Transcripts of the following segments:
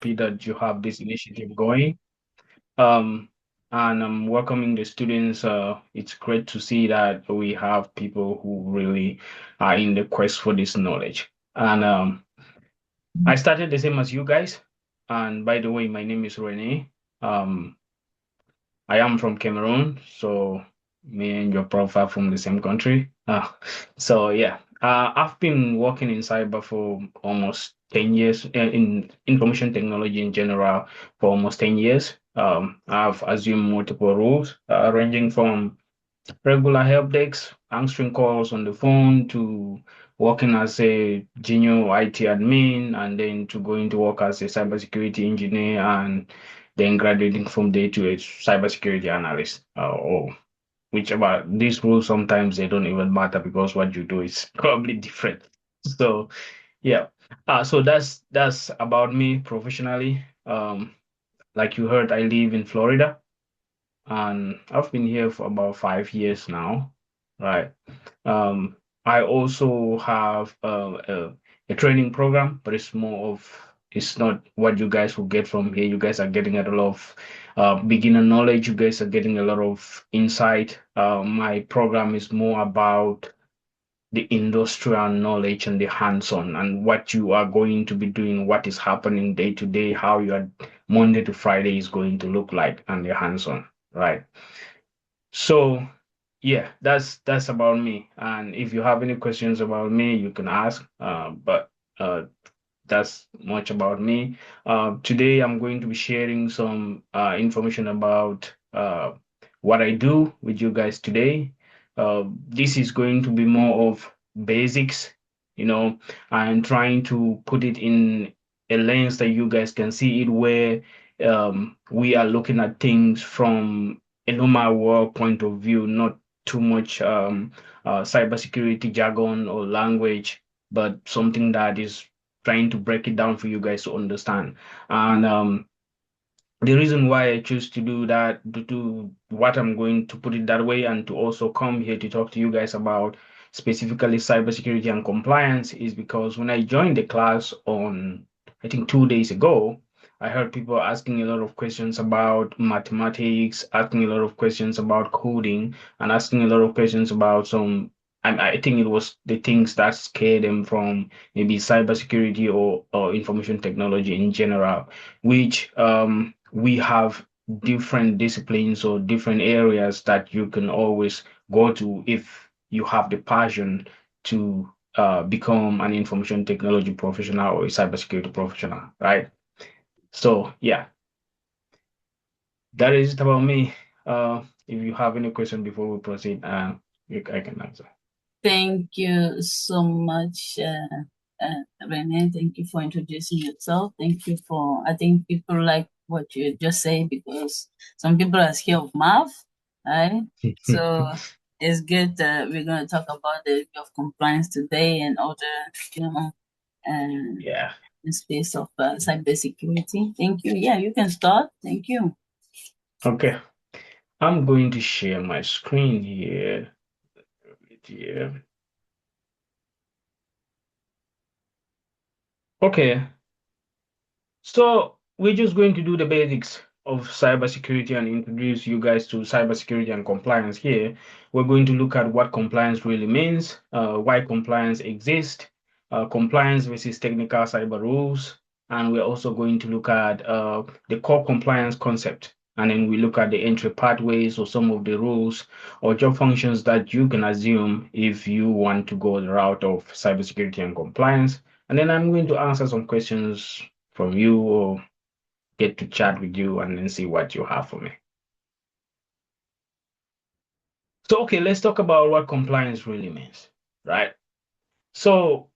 happy that you have this initiative going. Um, and I'm welcoming the students. It's great to see that we have people who really are in the quest for this knowledge. And I started the same as you guys. And by the way, my name is Rene. Um, I am from Cameroon, so me and your prof are from the same country. So yeah, I've been working in cyber for almost 10 years, in information technology in general for almost 10 years. I've assumed multiple roles, ranging from regular help desk, answering calls on the phone, to working as a junior IT admin, and then to going to work as a cybersecurity engineer, and then graduating from there to a cybersecurity analyst. Or whichever. These roles sometimes they don't even matter because what you do is probably different. So yeah. So that's about me professionally. Like you heard, I live in Florida, and I've been here for about 5 years now, right? Um, I also have a training program, but it's not what you guys will get from here. You guys are getting a lot of beginner knowledge. You guys are getting a lot of insight. My program is more about the industrial knowledge and the hands-on and what you are going to be doing, what is happening day to day, how your Monday to Friday is going to look like, and the hands-on, right? So yeah, that's about me. And if you have any questions about me, you can ask. But that's much about me. Today I'm going to be sharing some information about what I do with you guys today. This is going to be more of basics, you know. I'm trying to put it in a lens that you guys can see it, where we are looking at things from a normal world point of view, not too much cybersecurity jargon or language, but something that is trying to break it down for you guys to understand. And the reason why I choose to do that, to do what I'm going to put it that way, and to also come here to talk to you guys about specifically cybersecurity and compliance, is because when I joined the class on, I think 2 days ago, I heard people asking a lot of questions about mathematics, asking a lot of questions about coding, and asking a lot of questions about some. I think it was the things that scare them from maybe cybersecurity or information technology in general, which we have different disciplines or different areas that you can always go to if you have the passion to become an information technology professional or a cybersecurity professional, right? So yeah, that is it about me. If you have any question before we proceed, I can answer. Thank you so much, Rene. Thank you for introducing yourself. Thank you for, I think people like what you just say because some people are scared of math, right? So it's good that we're going to talk about the area of compliance today and other, you know, Yeah. in space of cybersecurity. Thank you. Yeah, you can start. Thank you. Okay. I'm going to share my screen here. Yeah. Okay. So we're just going to do the basics of cybersecurity and introduce you guys to cybersecurity and compliance here. We're going to look at what compliance really means, why compliance exists, compliance versus technical cyber rules, and we're also going to look at the core compliance concept. And then we look at the entry pathways or some of the rules or job functions that you can assume if you want to go the route of cybersecurity and compliance. And then I'm going to answer some questions from you or get to chat with you and then see what you have for me. So, okay, let's talk about what compliance really means, right? So,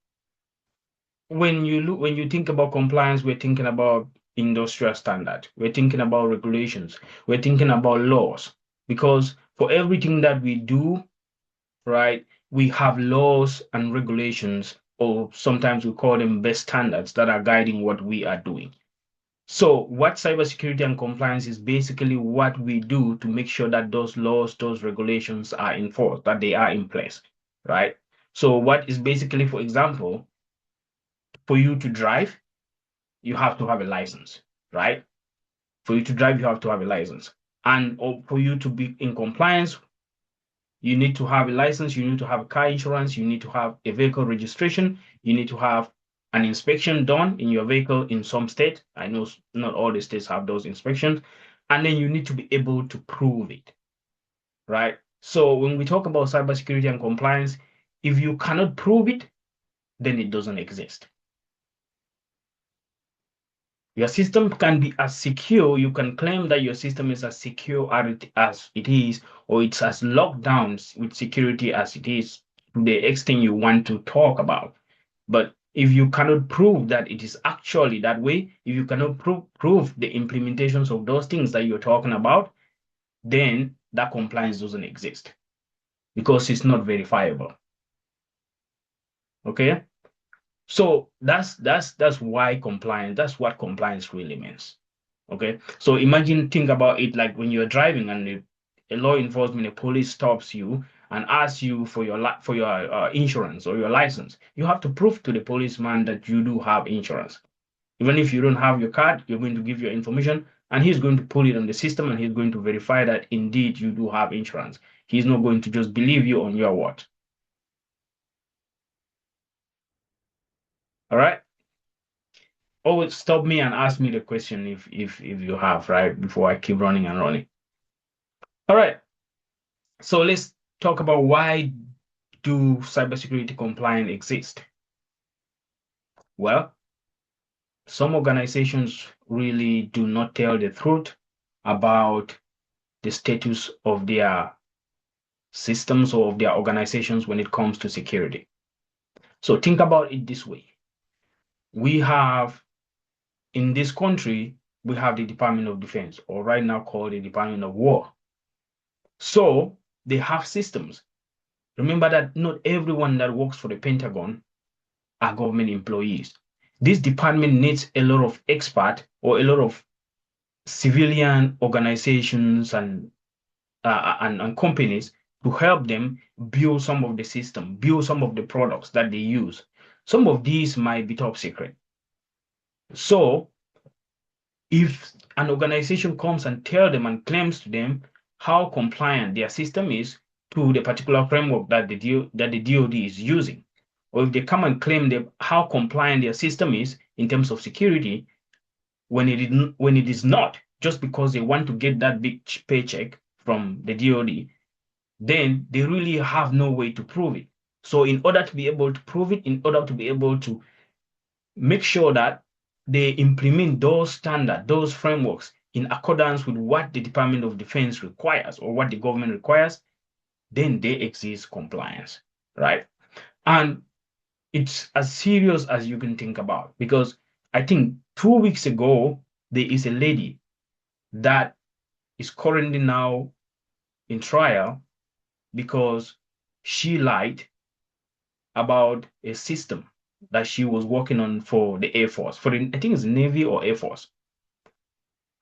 when you think about compliance, we're thinking about industrial standard, we're thinking about regulations, we're thinking about laws, because for everything that we do, right, we have laws and regulations, or sometimes we call them best standards that are guiding what we are doing. So, what cybersecurity and compliance is basically what we do to make sure that those laws, those regulations are enforced, that they are in place, right? So, what is basically, for example, for you to drive, you have to have a license, right? For you to drive, you have to have a license. And for you to be in compliance, you need to have a license, you need to have car insurance, you need to have a vehicle registration, you need to have an inspection done in your vehicle in some state. I know not all the states have those inspections. And then you need to be able to prove it, right? So when we talk about cybersecurity and compliance, if you cannot prove it, then it doesn't exist. Your system can be as secure, you can claim that your system is as secure as it is, or it's as locked down with security as it is to the extent you want to talk about. But if you cannot prove that it is actually that way, if you cannot prove the implementations of those things that you're talking about, then that compliance doesn't exist because it's not verifiable. Okay? So that's why compliance, that's what compliance really means. Okay. So imagine, think about it like when you're driving and a law enforcement, a police stops you and asks you for your insurance or your license. You have to prove to the policeman that you do have insurance. Even if you don't have your card, you're going to give your information and he's going to pull it on the system and he's going to verify that indeed you do have insurance. He's not going to just believe you on your word. All right. Always stop me and ask me the question if you have, right, before I keep running and running. All right. So let's talk about why do cybersecurity compliance exist? Well, some organizations really do not tell the truth about the status of their systems or of their organizations when it comes to security. So think about it this way. We have, in this country, we have the Department of Defense, or right now called the Department of War. So they have systems. Remember that not everyone that works for the Pentagon are government employees. This department needs a lot of expert or a lot of civilian organizations and companies to help them build some of the system, build some of the products that they use. Some of these might be top secret. So if an organization comes and tell them and claims to them how compliant their system is to the particular framework that the DoD is using, or if they come and claim how compliant their system is in terms of security, when it is not, just because they want to get that big paycheck from the DoD, then they really have no way to prove it. So in order to be able to prove it, in order to be able to make sure that they implement those standards, those frameworks in accordance with what the Department of Defense requires or what the government requires, then they exist compliance, right? And it's as serious as you can think about, because I think 2 weeks ago, there is a lady that is currently now in trial because she lied about a system that she was working on for the Air Force, I think it's Navy or Air Force.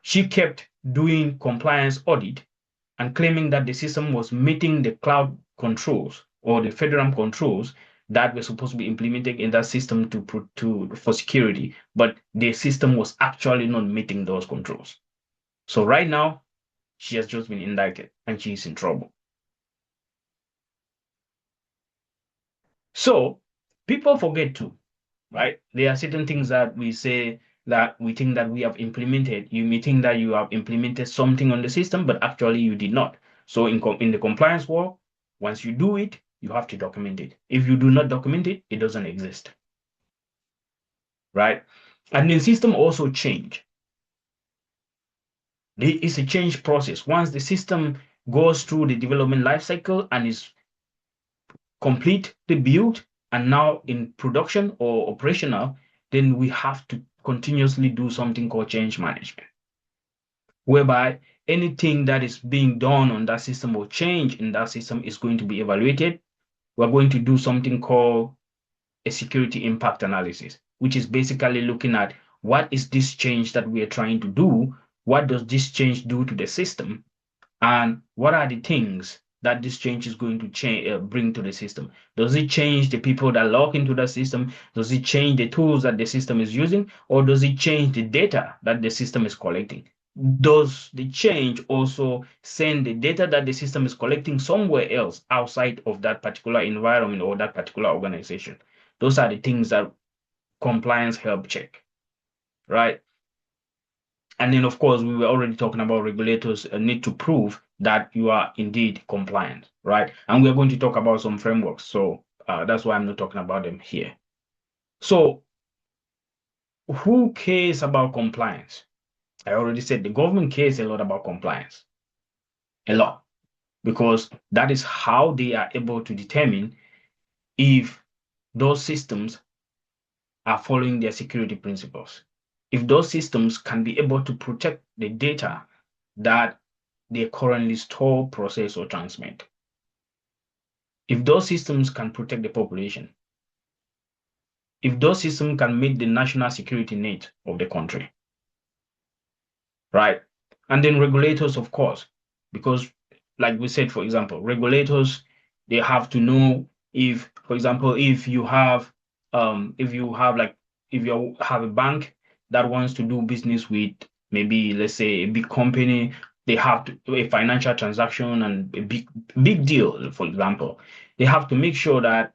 She kept doing compliance audit and claiming that the system was meeting the cloud controls or the federal controls that were supposed to be implemented in that system for security, but the system was actually not meeting those controls. So right now, she has just been indicted and she's in trouble. So people forget too, right? There are certain things that we say that we think that we have implemented. You may think that you have implemented something on the system, but actually you did not. So in the compliance world, once you do it, you have to document it. If you do not document it, it doesn't exist, right? And the system also change. There is a change process. Once the system goes through the development life cycle and is completely built and now in production or operational, then we have to continuously do something called change management, whereby anything that is being done on that system or change in that system is going to be evaluated. We're going to do something called a security impact analysis, which is basically looking at what is this change that we are trying to do? What does this change do to the system? And what are the things that this change is going to change bring to the system? Does it change the people that log into the system? Does it change the tools that the system is using, or does it change the data that the system is collecting? Does the change also send the data that the system is collecting somewhere else outside of that particular environment or that particular organization? Those are the things that compliance help check, right? And then, of course, we were already talking about regulators need to prove that you are indeed compliant, right? And we're going to talk about some frameworks. So that's why I'm not talking about them here. So who cares about compliance? I already said the government cares a lot about compliance, a lot, because that is how they are able to determine if those systems are following their security principles. If those systems can be able to protect the data that they currently store, process, or transmit. If those systems can protect the population, if those systems can meet the national security needs of the country, right? And then regulators, of course, because like we said, for example, regulators, they have to know if, for example, if you have a bank that wants to do business with maybe let's say a big company, they have to do a financial transaction and a big deal, for example, they have to make sure that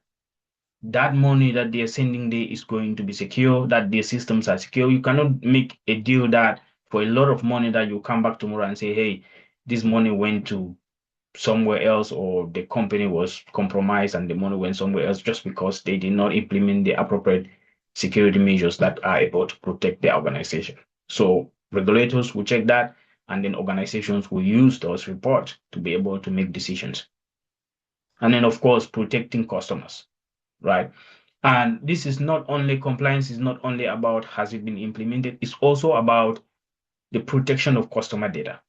that money that they're sending there is going to be secure, that their systems are secure. You cannot make a deal that for a lot of money that you come back tomorrow and say, hey, this money went to somewhere else or the company was compromised and the money went somewhere else just because they did not implement the appropriate security measures that are able to protect the organization. So regulators will check that and then organizations will use those reports to be able to make decisions. And then, of course, protecting customers, right? And this is not only compliance is not only about has it been implemented, it's also about the protection of customer data.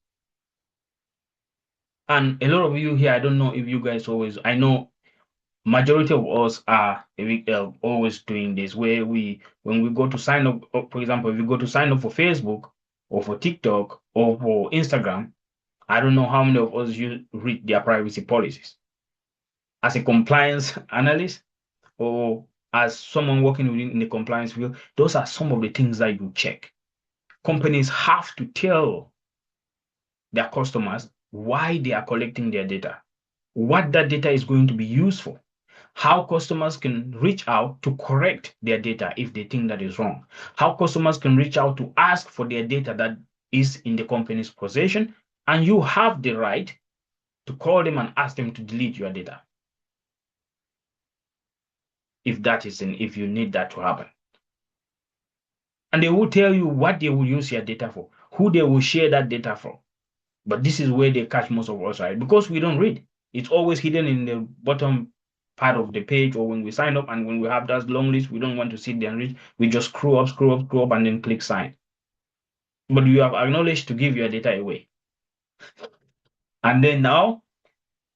And a lot of you here, I don't know if you guys always, I know majority of us are always doing this where when we go to sign up, for example, if you go to sign up for Facebook or for TikTok or for Instagram, I don't know how many of us you read their privacy policies. As a compliance analyst, or as someone working within in the compliance field, those are some of the things that you check. Companies have to tell their customers why they are collecting their data, what that data is going to be used for, how customers can reach out to correct their data if they think that is wrong, how customers can reach out to ask for their data that is in the company's possession, and you have the right to call them and ask them to delete your data if you need that to happen. And they will tell you what they will use your data for, who they will share that data for. But this is where they catch most of us, right? Because we don't read. It's always hidden in the bottom part of the page, or when we sign up and when we have that long list, we don't want to sit there and read. We just scroll up, and then click sign. But you have acknowledged to give your data away. And then now,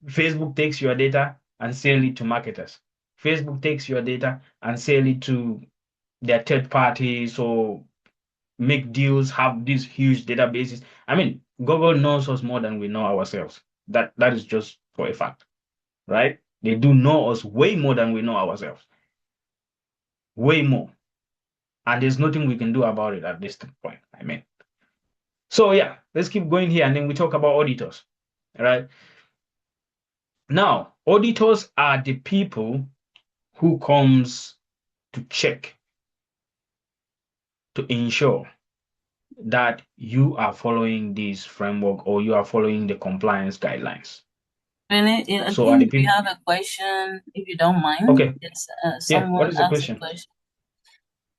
Facebook takes your data and sell it to marketers. Facebook takes your data and sell it to their third parties or make deals, have these huge databases. I mean, Google knows us more than we know ourselves. That is just for a fact, right? They do know us way more than we know ourselves. Way more. And there's nothing we can do about it at this point. I mean. So yeah, let's keep going here and then we talk about auditors. Right? Now, auditors are the people who comes to check to ensure that you are following this framework or you are following the compliance guidelines. And I So are the think we people have a question, if you don't mind. okay? Yes, Yeah, what someone is the asked a question? question.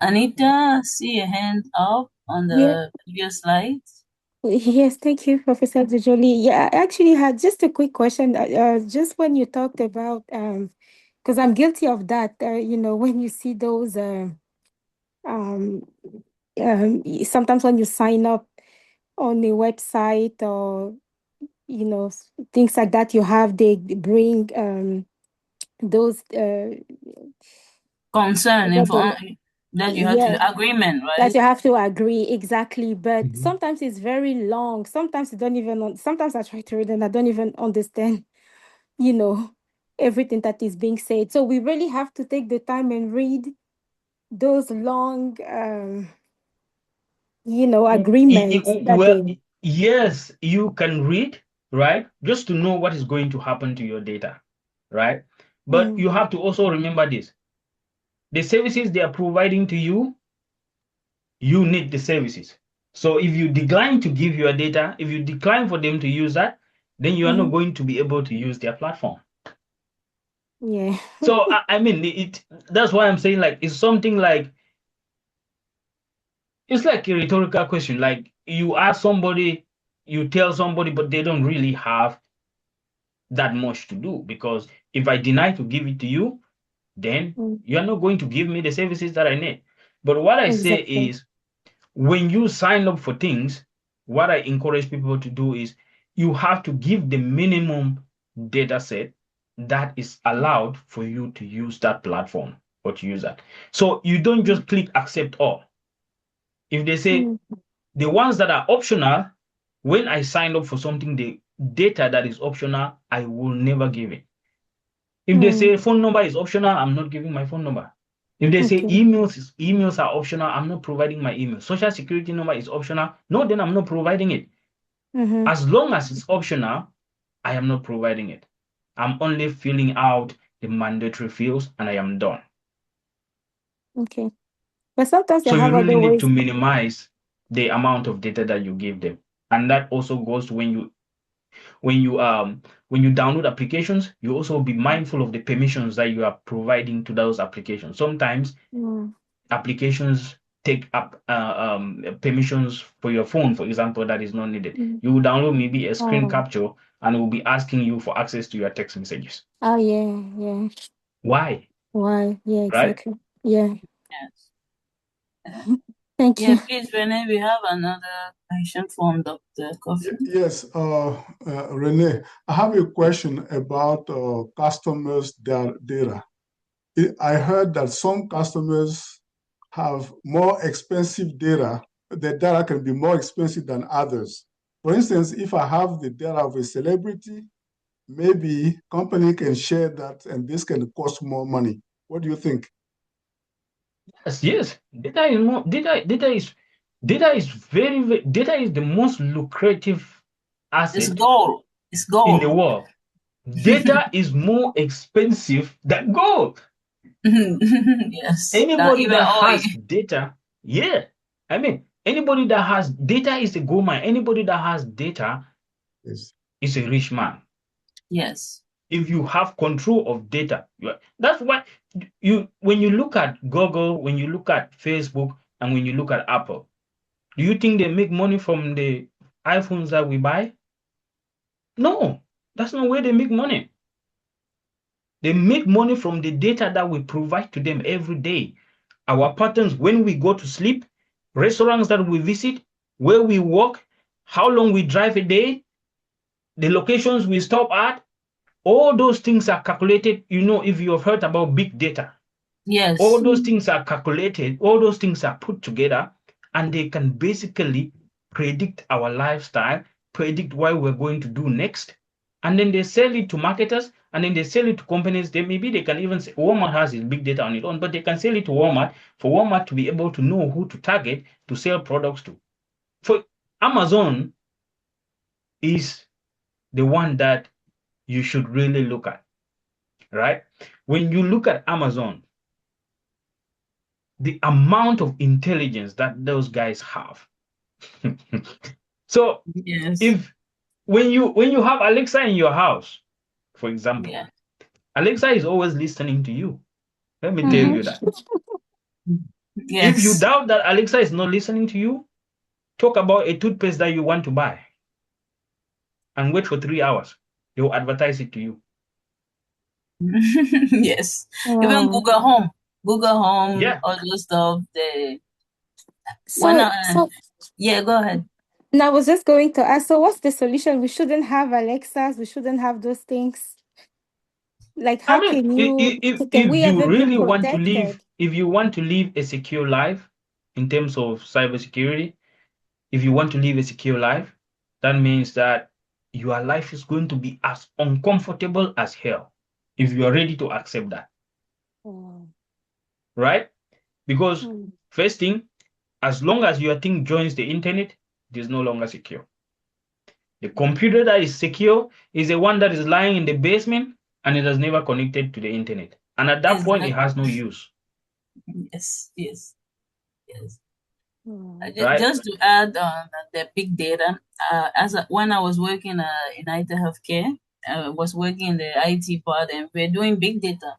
Anita, see your hand up on Yeah, the previous slides. yes, thank you, Professor Dujoli. Yeah, I actually had just a quick question. Just when you talked about, because I'm guilty of that, when you see those, um, sometimes when you sign up on a website or, things like that, they bring those, Concern what the, that you had to yeah, do agreement, that right? you have to agree exactly, but Mhm. sometimes it's very long. Sometimes you don't even, sometimes I try to read and I don't even understand you know, everything that is being said. So we really have to take the time and read those long, agreements that Well, they. yes, you can read, right? Just to know what is going to happen to your data, right? But Mm, you have to also remember this. The services they are providing to you, you need the services. So if you decline to give your data, if you decline for them to use that, then you are not mhm. going to be able to use their platform. Yeah. So I mean, that's why I'm saying like it's something like it's like a rhetorical question. Like you ask somebody, you tell somebody, but they don't really have that much to do because if I deny to give it to you, then Mm, you're not going to give me the services that I need. But what I say exactly. is when you sign up for things, what I encourage people to do is you have to give the minimum data set that is allowed for you to use that platform or to use that. So you don't Mm, just click accept all. If they say mm, the ones that are optional, when I sign up for something, the data that is optional, I will never give it. If they mm. say phone number is optional, I'm not giving my phone number. If they say Okay. emails are optional, I'm not providing my email. Social security number is optional. No, then I'm not providing it. Mm-hmm. As long as it's optional, I am not providing it. I'm only filling out the mandatory fields and I am done. Okay. But sometimes they So you have really other need to ways. minimize the amount of data that you give them. And that also goes when you when you download applications, you also be mindful of the permissions that you are providing to those applications. Sometimes Mm, applications take up permissions for your phone, for example, that is not needed. mm. You will download maybe a screen Oh. capture and it will be asking you for access to your text messages. Oh, yeah, yeah. Why? Why? Yeah, Right? exactly. Yeah. Yes. Thank Yeah, you. please, Renee, we have another question from Dr. Coffin. Yes, Renee, I have a question about customers' data. I heard that some customers have more expensive data. The data can be more expensive than others. For instance, if I have the data of a celebrity, maybe company can share that and this can cost more money. What do you think? Yes, yes. Data is very data is the most lucrative It's asset gold. It's in the gold. world. Data is more expensive than gold. Yes, than Anybody even that oil. has data, yeah. I mean, anybody that has data is a gold mine. Anybody that has data Yes. is a rich man. Yes. If you have control of data, that's why you when you look at Google, when you look at Facebook, and when you look at Apple, do you think they make money from the iPhones that we buy? No, that's not where they make money. They make money from the data that we provide to them every day. Our patterns when we go to sleep, restaurants that we visit, where we walk, how long we drive a day, the locations we stop at, all those things are calculated. You know, if you have heard about big data, all Yes. those things are calculated, all those things are put together, and they can basically predict our lifestyle, predict what we're going to do next. And then they sell it to marketers, and then they sell it to companies. Maybe they can even say Walmart has its big data on its own, but they can sell it to Walmart for Walmart to be able to know who to target to sell products to. For Amazon is the one that you should really look at, right? When you look at Amazon, the amount of intelligence that those guys have. So Yes. if when you have Alexa in your house, for example, Yeah. Alexa is always listening to you. Let me tell Mm-hmm. you that. If you Yes. doubt that Alexa is not listening to you, talk about a toothpaste that you want to buy and wait for 3 hours. They will advertise it to you. Yes. Even Wow. Google Home. Google Home, Yeah. all those stuff. They when So, so yeah, go ahead. now I was just going to ask, so what's the solution? We shouldn't have Alexas, we shouldn't have those things. Like, I how mean, can you, can if we you ever be really want to live, protected? if you want to live a secure life in terms of cybersecurity, if you want to live a secure life, that means that your life is going to be as uncomfortable as hell if you are ready to accept that, Wow. right? Because Mm. first thing, as long as your thing joins the internet, it is no longer secure. The computer that is secure is the one that is lying in the basement and it has never connected to the internet. And at that point, it Exactly. has no use, Yes, yes, yes. Wow. right? Just to add on the big data, when I was working United Healthcare, I was working in the IT part, and we're doing big data.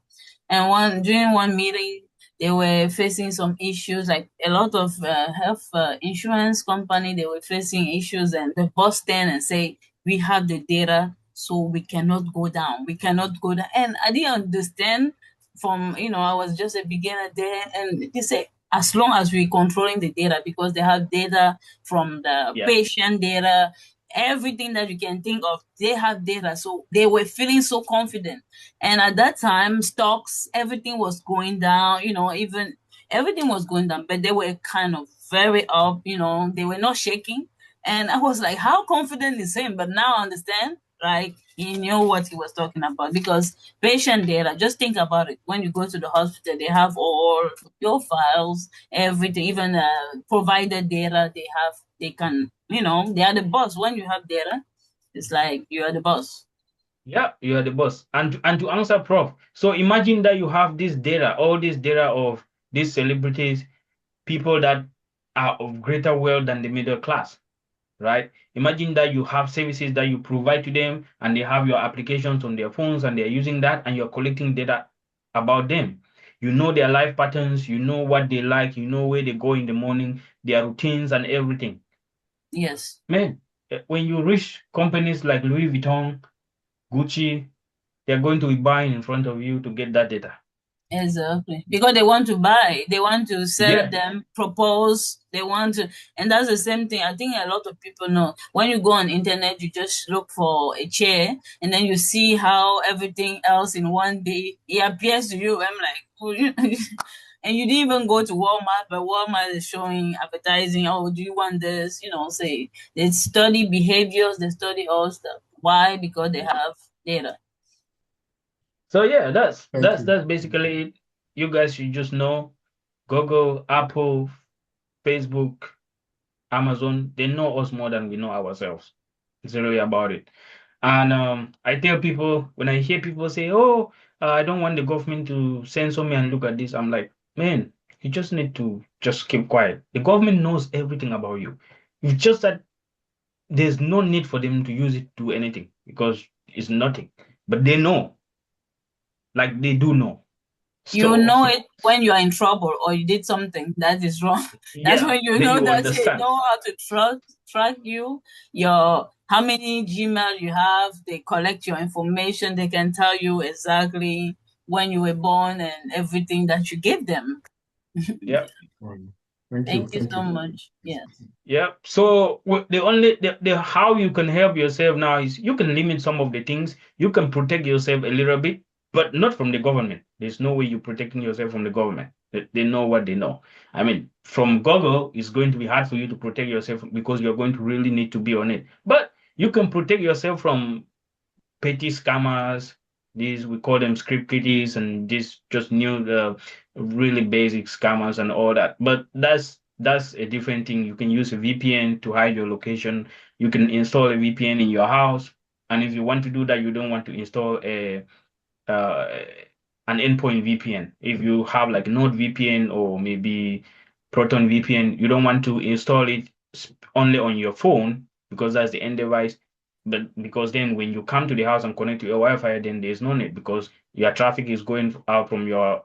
And during one meeting, they were facing some issues, like a lot of health insurance company. They were facing issues, and the boss stand and say, "We have the data, so we cannot go down. We cannot go down." And I didn't understand. I was just a beginner there, and they say, as long as we're controlling the data, because they have data from the Yeah. patient data, everything that you can think of, they have data. So they were feeling so confident. And at that time, stocks, everything was going down, even everything was going down, but they were kind of very up, they were not shaking. And I was like, how confident is him? But now I understand, like, he knew what he was talking about, because patient data, just think about it. When you go to the hospital, they have all your files, everything, even provider data they can, they are the boss. When you have data, it's like you are the boss. Yeah, you are the boss. And to answer Prof, so imagine that you have this data, all this data of these celebrities, people that are of greater wealth than the middle class, right? Imagine that you have services that you provide to them and they have your applications on their phones and they're using that and you're collecting data about them. You know their life patterns, you know what they like, you know where they go in the morning, their routines and everything. Yes. Man, when you reach companies like Louis Vuitton, Gucci, they're going to be buying in front of you to get that data. Exactly. Because they want to buy, they want to sell Yeah, them, propose, they want to, and that's the same thing. I think a lot of people know. When you go on internet, you just look for a chair and then you see how everything else in one day it appears to you. I'm like, oh, and you didn't even go to Walmart, but Walmart is showing advertising. Oh, do you want this? Say they study behaviors, they study all stuff. Why? Because they have data. so yeah, that's Thank that's you. that's basically it. You guys should just know Google, Apple, Facebook, Amazon, they know us more than we know ourselves. It's really about it. And I tell people when I hear people say, "Oh, I don't want the government to censor me and look at this," I'm like, man, you just need to just keep quiet. The government knows everything about you. It's just that there's no need for them to use it to do anything because it's nothing. But they know, like they do know. You So know it when you are in trouble or you did something that is wrong. That's yeah, when you then know you that they understand. know how to track you, your how many Gmail you have. They collect your information. They can tell you exactly when you were born and everything that you give them. Yeah. Thank you. Thank you Thank so you. much. Yes. Yeah. So the only the how you can help yourself now is you can limit some of the things. You can protect yourself a little bit, but not from the government. There's no way you're protecting yourself from the government. They know what they know. I mean, from Google, it's going to be hard for you to protect yourself because you're going to really need to be on it. But you can protect yourself from petty scammers. These we call them script kiddies, and these just new really basic scammers and all that. But that's a different thing. You can use a VPN to hide your location. You can install a VPN in your house, and if you want to do that, you don't want to install uh, an endpoint VPN. If you have like Node VPN or maybe Proton VPN, you don't want to install it only on your phone because that's the end device. But because then when you come to the house and connect to your Wi-Fi, then there's no net because your traffic is going out from your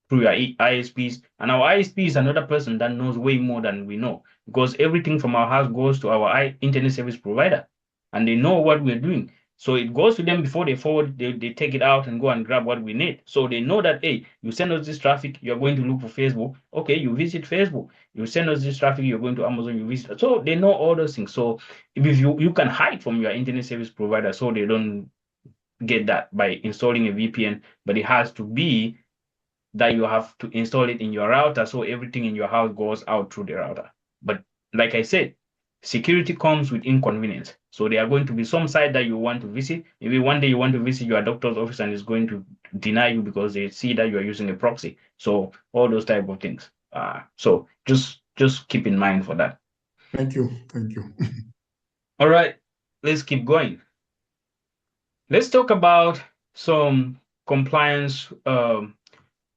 through your ISPs. And our ISP is another person that knows way more than we know because everything from our house goes to our internet service provider and they know what we're doing. So it goes to them before they forward, they take it out and go and grab what we need. So they know that, hey, you send us this traffic, you're going to look for Facebook. Okay, you visit Facebook. You send us this traffic, you're going to Amazon, you visit. So they know all those things. So if you can hide from your internet service provider so they don't get that by installing a VPN, but it has to be that you have to install it in your router so everything in your house goes out through the router. But like I said, security comes with inconvenience. So there are going to be some site that you want to visit. Maybe one day you want to visit your doctor's office and it's going to deny you because they see that you are using a proxy. So all those type of things. So just keep in mind for that. Thank you. Thank you. All right, let's keep going. Let's talk about some compliance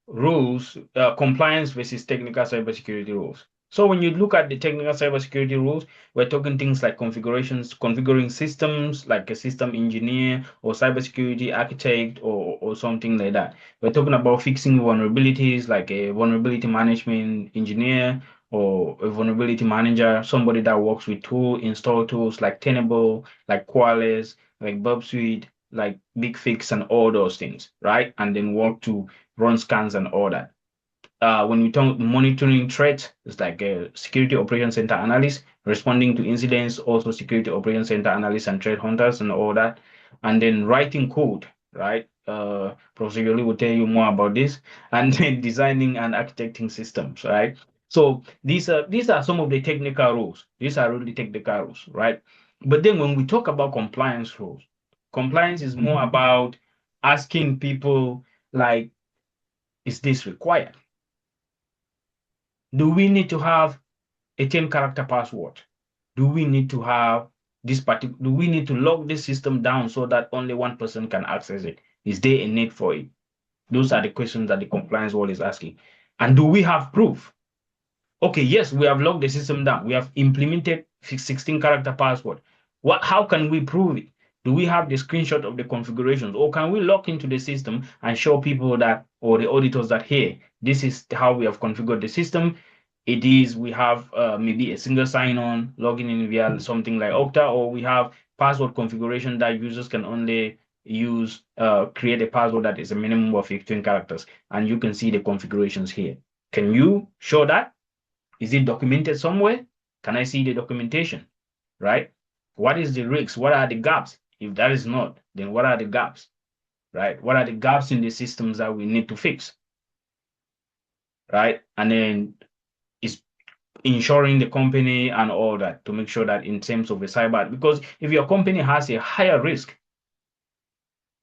rules, compliance versus technical cybersecurity rules. So when you look at the technical cybersecurity rules, we're talking things like configurations, configuring systems, like a system engineer or cybersecurity architect or something like that. We're talking about fixing vulnerabilities, like a vulnerability management engineer or a vulnerability manager, somebody that works with install tools like Tenable, like Qualys, like Burp Suite, like Big Fix and all those things, right? And then work to run scans and all that. When we talk monitoring threats, it's like a security operations center analyst, responding to incidents, also security operations center analysts and threat hunters and all that. And then writing code, right? Professor Yoli will tell you more about this, and then designing and architecting systems, right? So these are some of the technical rules. These are really technical rules, right? But then when we talk about compliance rules, compliance is more about asking people like, is this required? Do we need to have a 10-character password? Do we need to have do we need to lock this system down so that only one person can access it? Is there a need for it? Those are the questions that the compliance wall is asking. And do we have proof? Okay, yes, we have locked the system down. We have implemented 16-character password. How can we prove it? Do we have the screenshot of the configurations, or can we log into the system and show people that, or the auditors that, here, this is how we have configured the system. It is, we have maybe a single sign-on, logging in via something like Okta, or we have password configuration that users can only use, create a password that is a minimum of 15 characters, and you can see the configurations here. Can you show that? Is it documented somewhere? Can I see the documentation, right? What is the risks? What are the gaps? If that is not, then what are the gaps, right? What are the gaps in the systems that we need to fix, right? And then it's ensuring the company and all that to make sure that in terms of the cyber, because if your company has a higher risk,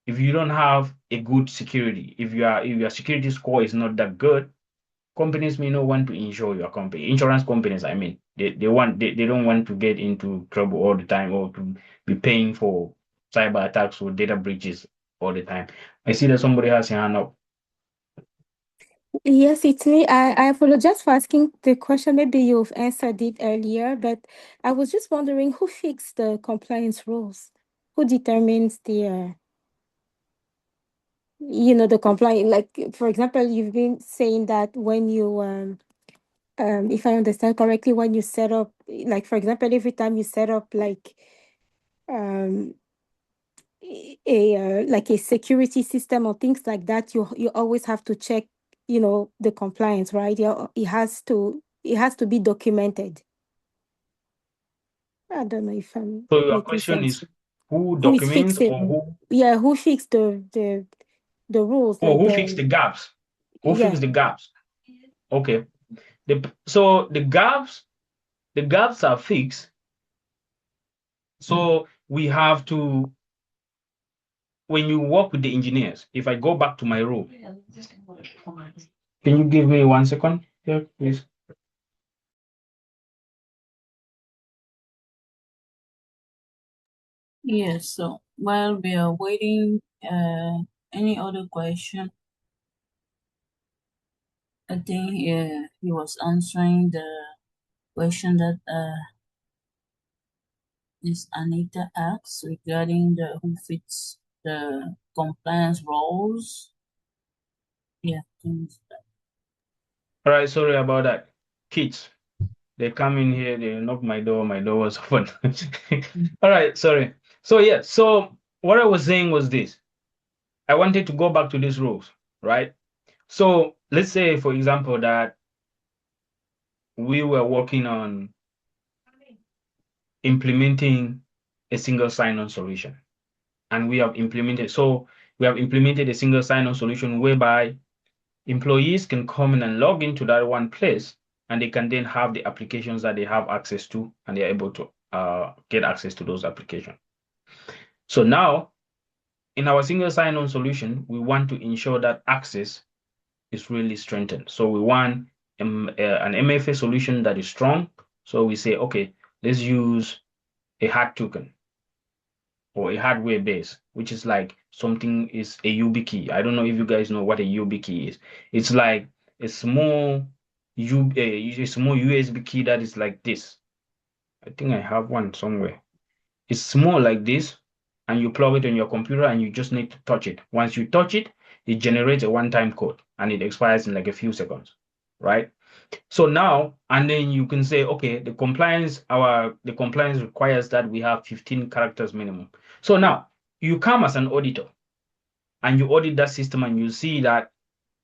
if you don't have a good security, if your security score is not that good, companies may not want to insure your company. Insurance companies, I mean, they don't want to get into trouble all the time or to be paying for cyber attacks or data breaches all the time. I see that somebody has a hand up. Yes, it's me. I apologize for asking the question. Maybe you've answered it earlier, but I was just wondering who fixed the compliance rules? Who determines the compliance? Like, for example, you've been saying that when you, if I understand correctly, when you set up, like, for example, every time you set up like um like a security system or things like that, you always have to check, the compliance, right? Yeah, it has to be documented. I don't know if I'm So your making question sense. is who Who is documents or fixing? Yeah, who fixed the rules, like who fixed the gaps? Who yeah. fixed the gaps? Okay. So the gaps are fixed. So we have to, when you work with the engineers, if I go back to my room, can you give me 1 second here, please? Yes, so while we are waiting, any other question? I think he was answering the question that Ms. Anita asked regarding the who fits the compliance roles. Yeah, things All right, sorry about that. Kids, they come in here, they knock my door was open. All right, sorry. So yeah, so what I was saying was this. I wanted to go back to these rules, right? So let's say, for example, that we were working on implementing a single sign-on solution. And we have implemented a single sign-on solution whereby employees can come in and log into that one place and they can then have the applications that they have access to, and they're able to get access to those applications. So now, in our single sign-on solution, we want to ensure that access is really strengthened. So we want an MFA solution that is strong. So we say, okay, let's use a hard token or a hardware base, which is like something is a YubiKey. I don't know if you guys know what a YubiKey is. It's like a small USB key that is like this. I think I have one somewhere. It's small like this, and you plug it on your computer and you just need to touch it. Once you touch it, it generates a one-time code and it expires in like a few seconds, right? So now, and then you can say, okay, the compliance requires that we have 15 characters minimum. So now you come as an auditor and you audit that system and you see that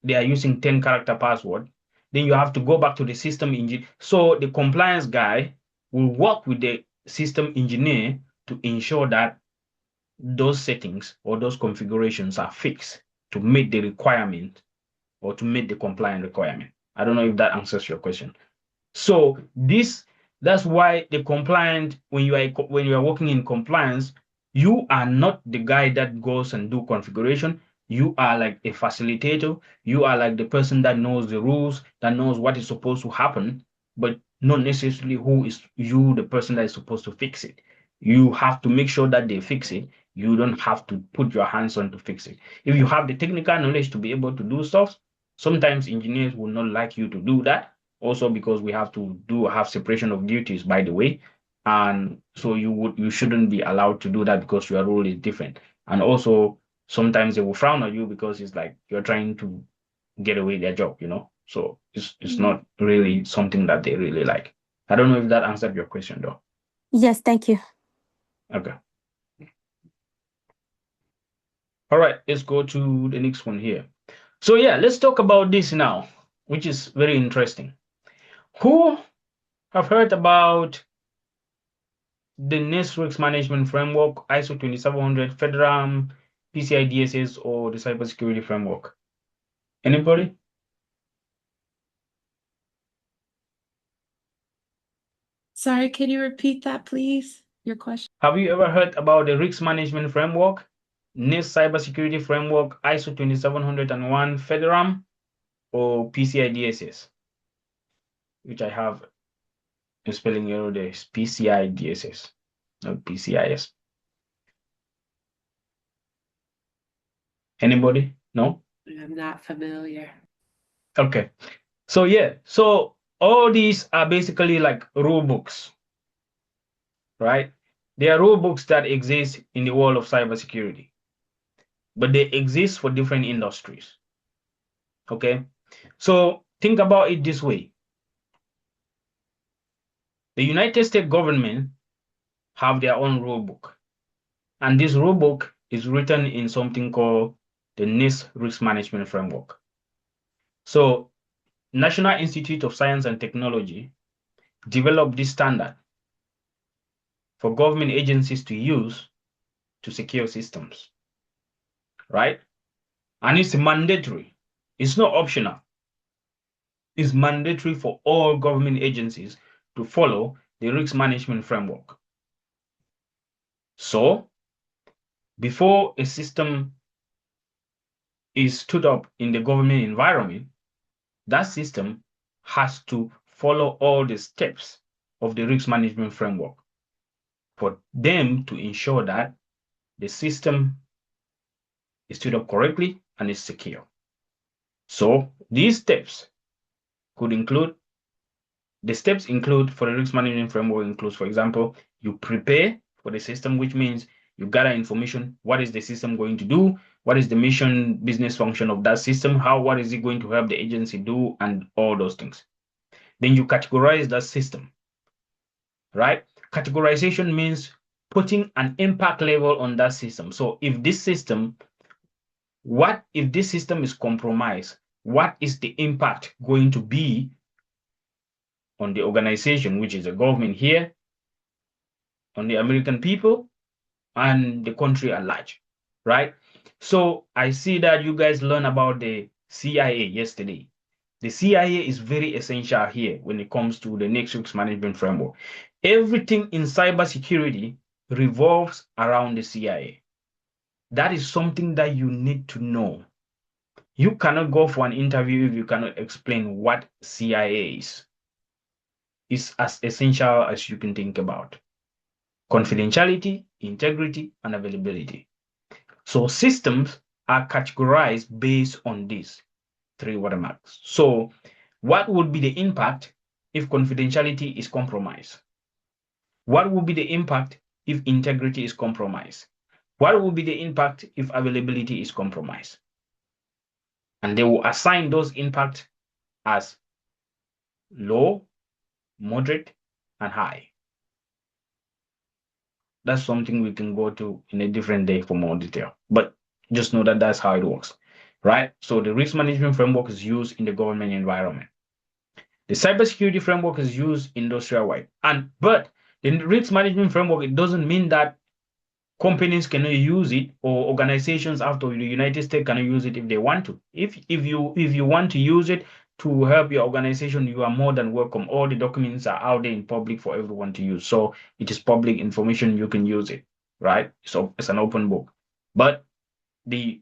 they are using 10 character password. Then you have to go back to the system engineer. So the compliance guy will work with the system engineer to ensure that those settings or those configurations are fixed to meet the requirement or to meet the compliant requirement. I don't know if that answers your question. So that's why the compliant, when you are working in compliance, you are not the guy that goes and do configuration. You are like a facilitator. You are like the person that knows the rules, that knows what is supposed to happen, but not necessarily who is you, the person that is supposed to fix it. You have to make sure that they fix it. You don't have to put your hands on to fix it. If you have the technical knowledge to be able to do stuff, sometimes engineers will not like you to do that. Also, because we have to have separation of duties, by the way, and so you shouldn't be allowed to do that because your role is different. And also, sometimes they will frown at you because it's like you're trying to get away their job. So it's not really something that they really like. I don't know if that answered your question, though. Yes, thank you. Okay. All right, let's go to the next one here. So yeah, let's talk about this now, which is very interesting. Who have heard about the NIST Risk Management Framework, ISO 2700, FedRAM, PCI DSS, or the Cybersecurity Framework? Anybody? Sorry, can you repeat that, please? Your question. Have you ever heard about the Risk Management Framework, NIST Cybersecurity Framework, ISO 2701, FedRAM, or PCI DSS? Which I have a spelling error there. It's PCI DSS, not PCIS. Anybody? No? I'm not familiar. Okay. So yeah, so all these are basically like rule books, right? They are rule books that exist in the world of cybersecurity, but they exist for different industries. Okay, so think about it this way. The United States government have their own rule book, and this rule book is written in something called the NIST Risk Management Framework. So National Institute of Science and Technology developed this standard for government agencies to use to secure systems, right? And it's mandatory. It's not optional. It's mandatory for all government agencies to follow the risk management framework. So, before a system is stood up in the government environment, that system has to follow all the steps of the risk management framework for them to ensure that the system is stood up correctly and is secure. So, these steps could include the steps include for the risk management framework includes, for example, you prepare for the system, which means you gather information. What is the system going to do? What is the mission business function of that system? What is it going to help the agency do? And all those things. Then you categorize that system, right? Categorization means putting an impact level on that system. So if this system is compromised, what is the impact going to be on the organization, which is the government here, on the American people, and the country at large, right? So I see that you guys learned about the CIA yesterday. The CIA is very essential here when it comes to the next risk management framework. Everything in cybersecurity revolves around the CIA. That is something that you need to know. You cannot go for an interview if you cannot explain what CIA is. It's as essential as you can think about. Confidentiality, integrity, and availability. So systems are categorized based on these three watermarks. So what would be the impact if confidentiality is compromised? What would be the impact if integrity is compromised? What will be the impact if availability is compromised? And they will assign those impacts as low, moderate, and high. That's something we can go to in a different day for more detail. But just know that that's how it works, right? So the risk management framework is used in the government environment. The cybersecurity framework is used industrial-wide. But the risk management framework, it doesn't mean that companies cannot use it or organizations out of the United States cannot use it if they want to. If you want to use it to help your organization, you are more than welcome. All the documents are out there in public for everyone to use. So it is public information, you can use it, right? So it's an open book. But the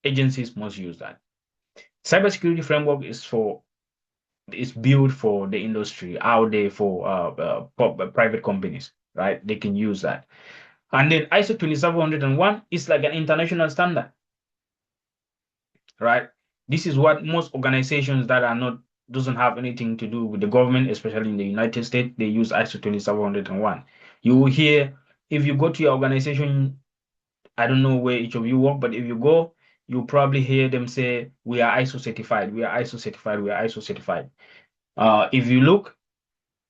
agencies must use that. Cybersecurity framework is built for the industry out there for private companies, right? They can use that. And then ISO 20701 is like an international standard, right? This is what most organizations that are not, doesn't have anything to do with the government, especially in the United States, they use ISO 20701. You will hear, if you go to your organization, I don't know where each of you work, but if you go, you'll probably hear them say, we are ISO certified, we are ISO certified, we are ISO certified. If you look,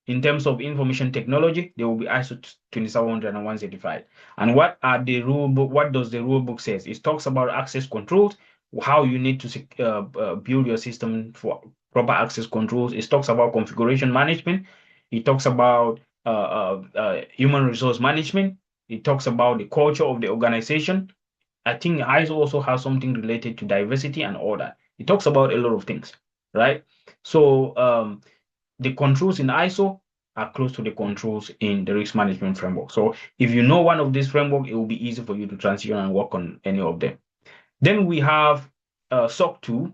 in terms of information technology, they will be ISO 27101 certified. And what are the rule book? What does the rule book says? It talks about access controls, how you need to build your system for proper access controls. It talks about configuration management. It talks about human resource management. It talks about the culture of the organization. I think ISO also has something related to diversity and order. It talks about a lot of things, right? So the controls in ISO are close to the controls in the risk management framework. So if you know one of these framework, it will be easy for you to transition and work on any of them. Then we have SOC 2.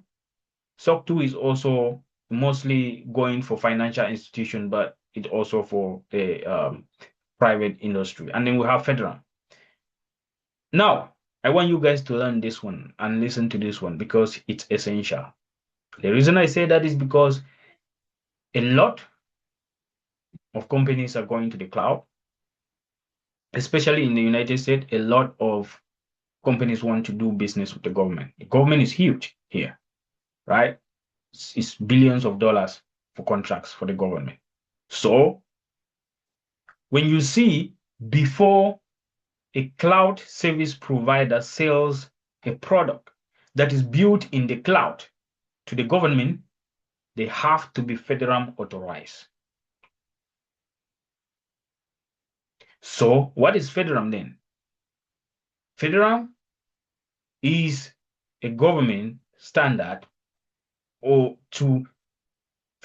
SOC 2 is also mostly going for financial institution, but it also for the private industry. And then we have FedRAMP. Now, I want you guys to learn this one and listen to this one because it's essential. The reason I say that is because a lot of companies are going to the cloud, especially in the United States. A lot of companies want to do business with the government. The government is huge here, right? It's billions of dollars for contracts for the government. So when you see before a cloud service provider sells a product that is built in the cloud to the government, they have to be FedRAMP authorized. So what is FedRAMP then? FedRAMP is a government standard for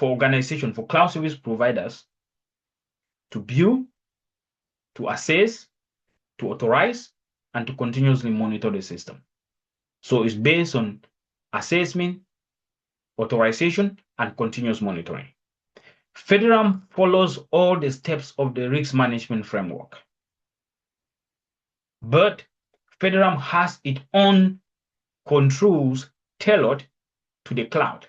organization, for cloud service providers to build, to assess, to authorize, and to continuously monitor the system. So it's based on assessment, authorization, and continuous monitoring. FedRAMP follows all the steps of the risk management framework. But FedRAMP has its own controls tailored to the cloud.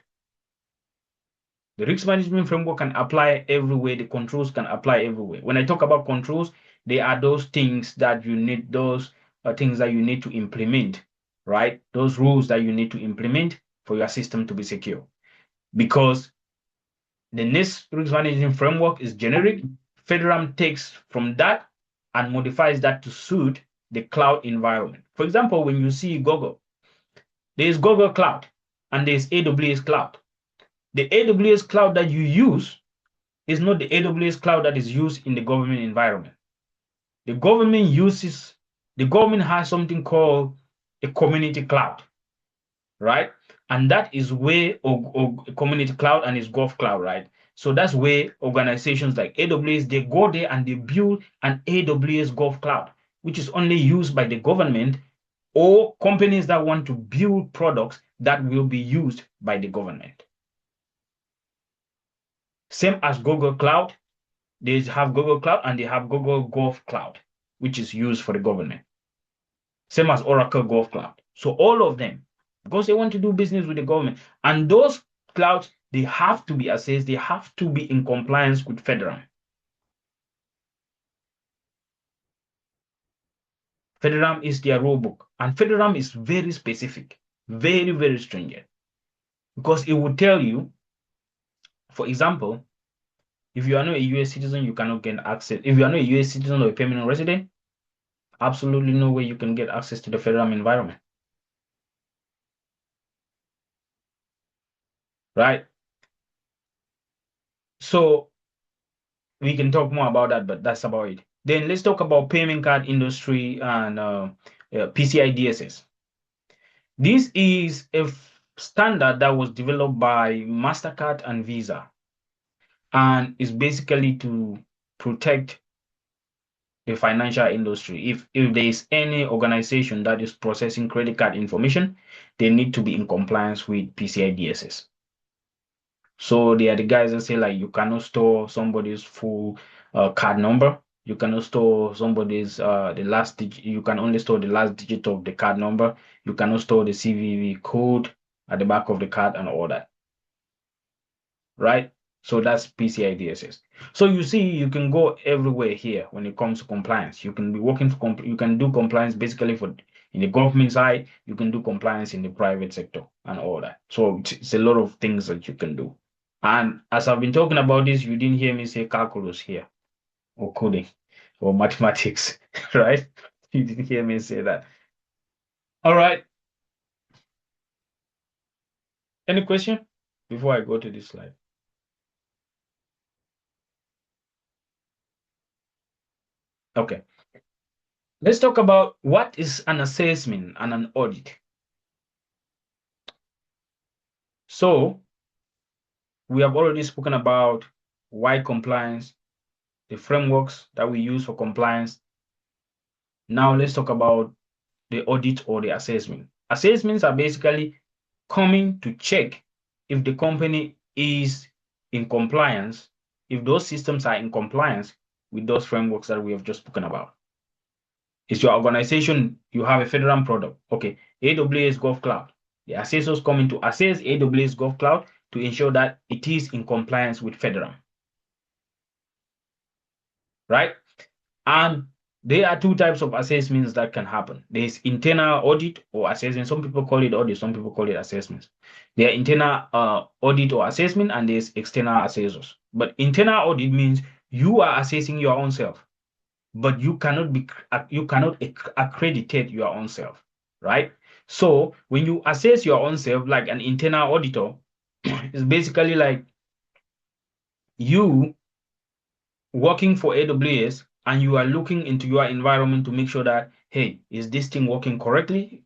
The risk management framework can apply everywhere. The controls can apply everywhere. When I talk about controls, they are those things that you need, those things that you need to implement, right? Those rules that you need to implement for your system to be secure. Because the NIST risk management framework is generic. FedRAMP takes from that and modifies that to suit the cloud environment. For example, when you see Google, there's Google Cloud and there's AWS Cloud. The AWS cloud that you use is not the AWS cloud that is used in the government environment. The government has something called a community cloud, right? And that is where community cloud and its Gulf cloud, right? So that's where organizations like AWS, they go there and they build an AWS Gulf cloud, which is only used by the government or companies that want to build products that will be used by the government. Same as Google Cloud, they have Google Cloud and they have Google Gulf Cloud, which is used for the government. Same as Oracle Gulf Cloud. So all of them, because they want to do business with the government. And those clouds, they have to be assessed, they have to be in compliance with FedRAMP. FedRAMP is their rule book. And FedRAMP is very specific, very, very stringent. Because it will tell you, for example, if you are not a US citizen, you cannot get access. If you are not a US citizen or a permanent resident, absolutely no way you can get access to the FedRAMP environment. Right? So we can talk more about that, but that's about it. Then let's talk about payment card industry and PCI DSS. This is a standard that was developed by MasterCard and Visa, and is basically to protect the financial industry. If there is any organization that is processing credit card information, they need to be in compliance with PCI DSS. So they are the guys that say like you cannot store somebody's full card number. You cannot store somebody's the last digit. You can only store the last digit of the card number. You cannot store the CVV code at the back of the card and all that. Right? So that's PCI DSS. So you see, you can go everywhere here when it comes to compliance. You can be working for you can do compliance basically for in the government side. You can do compliance in the private sector and all that. So it's a lot of things that you can do. And as I've been talking about this, you didn't hear me say calculus here, or coding, or mathematics, right? You didn't hear me say that. All right. Any question before I go to this slide? Okay. Let's talk about what is an assessment and an audit. So we have already spoken about why compliance, the frameworks that we use for compliance. Now let's talk about the audit or the assessment. Assessments are basically coming to check if the company is in compliance, if those systems are in compliance with those frameworks that we have just spoken about. It's your organization, you have a FedRAMP product. Okay, AWS Gulf Cloud. The assessors coming to assess AWS Gulf Cloud to ensure that it is in compliance with FedRAMP. Right? And there are two types of assessments that can happen. There's internal audit or assessment. Some people call it audit, some people call it assessments. There are internal audit or assessment, and there's external assessors. But internal audit means you are assessing your own self, but you cannot accreditate your own self, right? So when you assess your own self, like an internal auditor, it's basically like you working for AWS and you are looking into your environment to make sure that, hey, is this thing working correctly?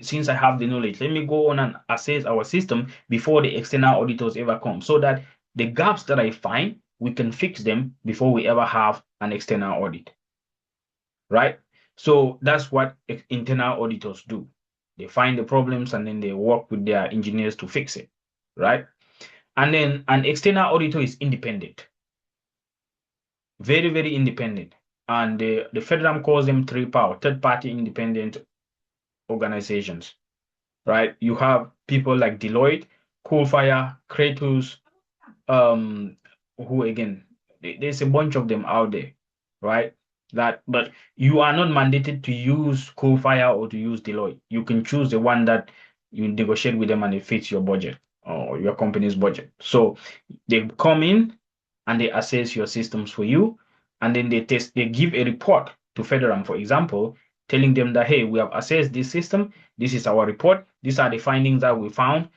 Since I have the knowledge, let me go on and assess our system before the external auditors ever come, so that the gaps that I find, we can fix them before we ever have an external audit, right? So that's what internal auditors do. They find the problems and then they work with their engineers to fix it, right? And then an external auditor is independent. Very, very independent. And the FedRAMP calls them third-party independent organizations, right? You have people like Deloitte, Coalfire, Kratos, who again, there's a bunch of them out there, right? But you are not mandated to use Coalfire or to use Deloitte. You can choose the one that you negotiate with them and it fits your budget or your company's budget. So they come in and they assess your systems for you, and then they give a report to FedRAMP, for example, telling them that, hey, we have assessed this system, this is our report, these are the findings that we found,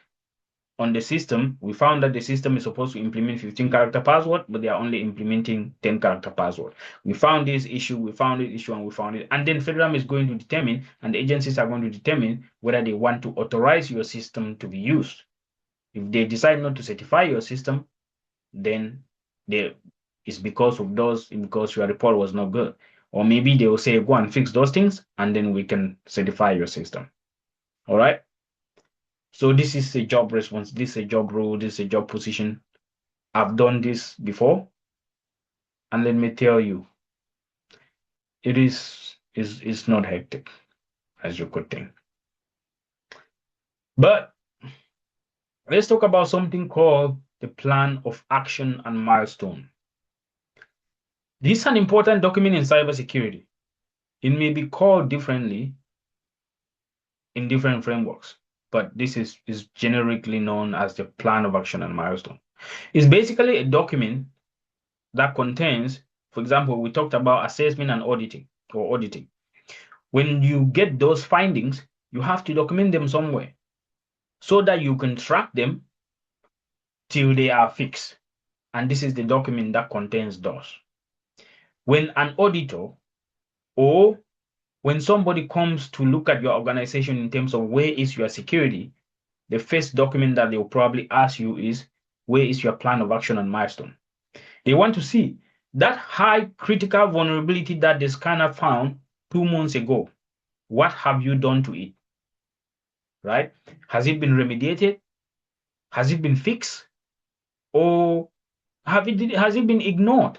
on the system, we found that the system is supposed to implement 15-character password, but they are only implementing 10-character password. We found this issue, and we found it. And then FedRAMP is going to determine, and the agencies are going to determine whether they want to authorize your system to be used. If they decide not to certify your system, then it's because your report was not good. Or maybe they will say, go and fix those things, and then we can certify your system. All right. So this is a job response, this is a job role, this is a job position. I've done this before. And let me tell you, it's not hectic as you could think. But let's talk about something called the plan of action and milestone. This is an important document in cybersecurity. It may be called differently in different frameworks, but this is generically known as the plan of action and milestone. It's basically a document that contains, for example, we talked about assessment and auditing. When you get those findings, you have to document them somewhere so that you can track them till they are fixed. And this is the document that contains those. When an auditor or when somebody comes to look at your organization in terms of where is your security, the first document that they'll probably ask you is, where is your plan of action and milestone? They want to see that high critical vulnerability that the scanner found 2 months ago. What have you done to it? Right? Has it been remediated? Has it been fixed? Or has it been ignored?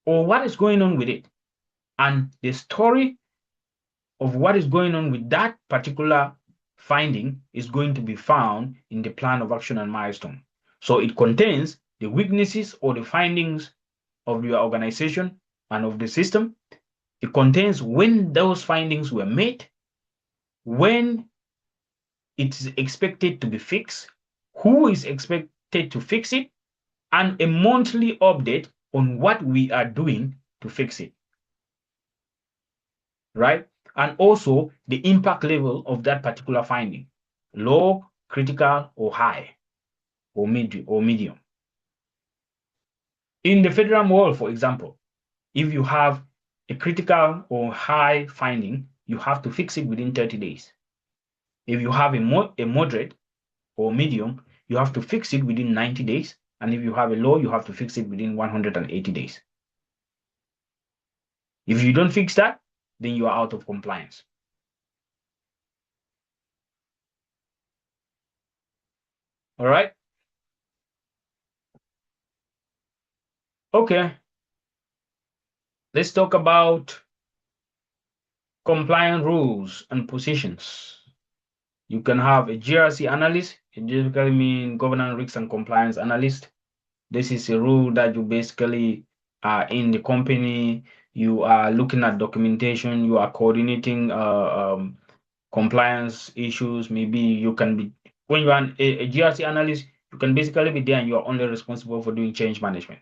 Or what is going on with it? And the story of what is going on with that particular finding is going to be found in the plan of action and milestone. So it contains the weaknesses or the findings of your organization and of the system. It contains when those findings were made, when it is expected to be fixed, who is expected to fix it, and a monthly update on what we are doing to fix it. Right? And also the impact level of that particular finding, low, critical, or high, or medium. In the federal world, for example, if you have a critical or high finding, you have to fix it within 30 days. If you have a moderate or medium, you have to fix it within 90 days. And if you have a low, you have to fix it within 180 days. If you don't fix that, then you are out of compliance. All right. Okay. Let's talk about compliance rules and positions. You can have a GRC analyst. It basically means governance, risks, and compliance analyst. This is a role that you basically are in the company. You are looking at documentation. You are coordinating compliance issues. Maybe you can be, when you are a GRC analyst, you can basically be there and you are only responsible for doing change management.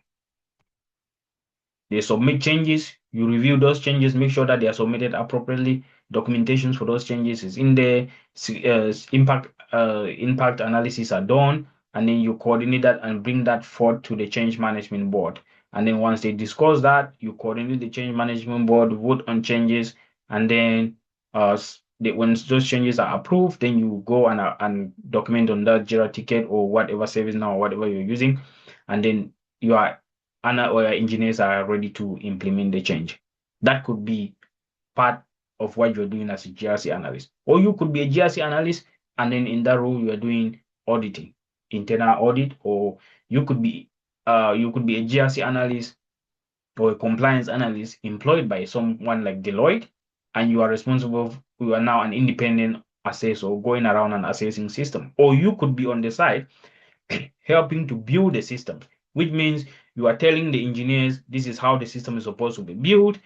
They submit changes, you review those changes, make sure that they are submitted appropriately. Documentations for those changes is in there. Impact analysis are done, and then you coordinate that and bring that forward to the change management board. And then once they discuss that, you coordinate the change management board, vote on changes, and then when those changes are approved, then you go and document on that Jira ticket or whatever service now or whatever you're using, and then you are or your engineers are ready to implement the change. That could be part of what you're doing as a GRC analyst. Or you could be a GRC analyst, and then in that role, you are doing auditing, internal audit, or you could be a GRC analyst or a compliance analyst employed by someone like Deloitte, and you are now an independent assessor going around and assessing system. Or you could be on the side helping to build the system, which means you are telling the engineers this is how the system is supposed to be built,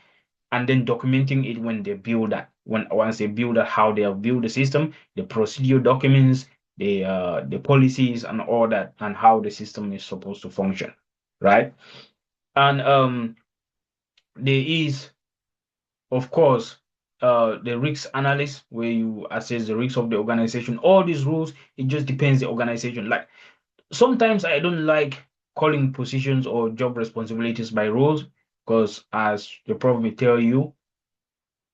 and then documenting it when they build that. Once they build that, how they have built the system, the procedure documents, the policies and all that, and how the system is supposed to function, right? And there is, of course, the risk analyst, where you assess the risks of the organization. All these rules, it just depends the organization. Like sometimes I don't like calling positions or job responsibilities by roles, because as the prof may tell you,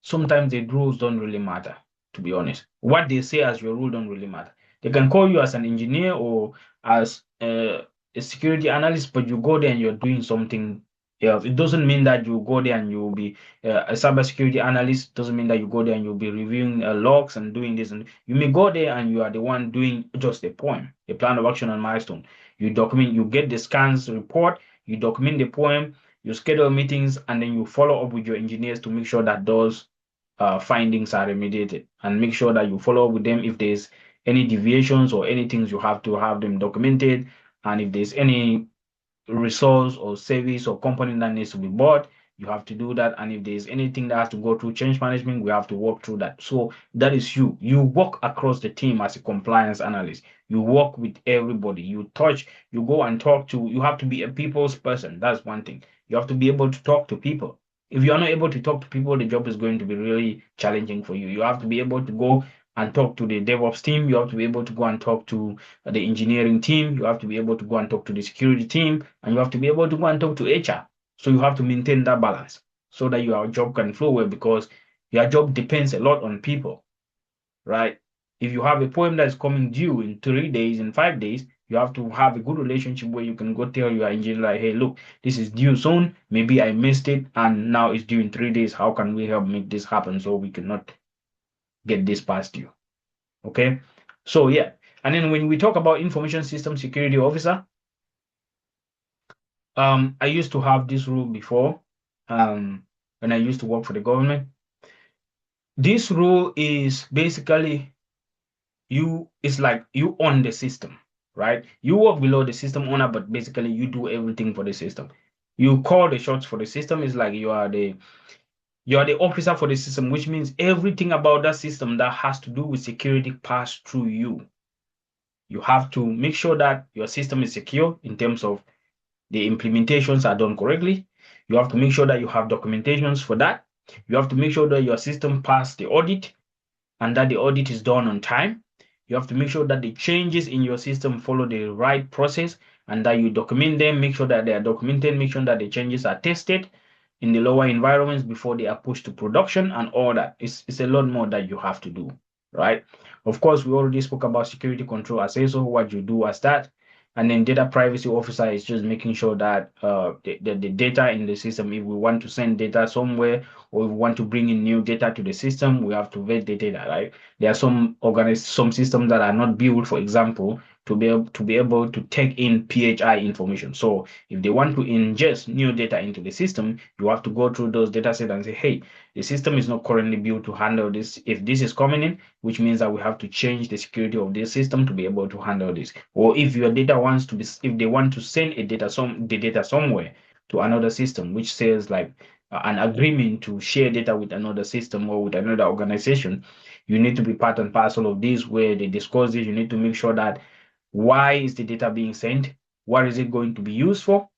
sometimes the rules don't really matter, to be honest. What they say as your rule don't really matter. They can call you as an engineer or as a security analyst, but you go there and you're doing something else. It doesn't mean that you go there and you'll be a cybersecurity analyst. Doesn't mean that you go there and you'll be reviewing logs and doing this. And you may go there and you are the one doing just a poem, a plan of action and milestone. You document, you get the scans report, you document the poem, you schedule meetings, and then you follow up with your engineers to make sure that those findings are remediated, and make sure that you follow up with them if there's any deviations or anything. You have to have them documented, and if there's any resource or service or component that needs to be bought, you have to do that. And if there's anything that has to go through change management, we have to work through that. So that is you work across the team as a compliance analyst. You work with everybody, you go and talk to, you have to be a people's person. That's one thing. You have to be able to talk to people. If you are not able to talk to people, the job is going to be really challenging for you. You have to be able to go and talk to the DevOps team. You have to be able to go and talk to the engineering team. You have to be able to go and talk to the security team, and you have to be able to go and talk to HR. So you have to maintain that balance so that your job can flow well, because your job depends a lot on people, right? If you have a poem that's coming due in 3 days, in 5 days, you have to have a good relationship where you can go tell your engineer, like, hey, look, this is due soon. Maybe I missed it and now it's due in 3 days. How can we help make this happen so we cannot get this past you? Okay. So yeah. And then when we talk about information system security officer, I used to have this rule before, when I used to work for the government. This rule is basically it's like you own the system, right? You work below the system owner, but basically you do everything for the system. You call the shots for the system. It's like you are the officer for the system, which means everything about that system that has to do with security pass through you. You have to make sure that your system is secure in terms of the implementations are done correctly. You have to make sure that you have documentations for that. You have to make sure that your system passed the audit and that the audit is done on time. You have to make sure that the changes in your system follow the right process and that you document them, make sure that they are documented, make sure that the changes are tested in the lower environments before they are pushed to production and all that. It's a lot more that you have to do, right? Of course, we already spoke about security control as also what you do as that. And then data privacy officer is just making sure that the data in the system, if we want to send data somewhere or if we want to bring in new data to the system, we have to vet the data, right? There are some systems that are not built, for example, to be able to take in PHI information. So if they want to ingest new data into the system, you have to go through those data sets and say, hey, the system is not currently built to handle this. If this is coming in, which means that we have to change the security of this system to be able to handle this. Or if your data wants to be, if they want to send the data somewhere to another system, which says like an agreement to share data with another system or with another organization, you need to be part and parcel of this where they discuss this. You need to make sure that why is the data being sent? What is it going to be used for?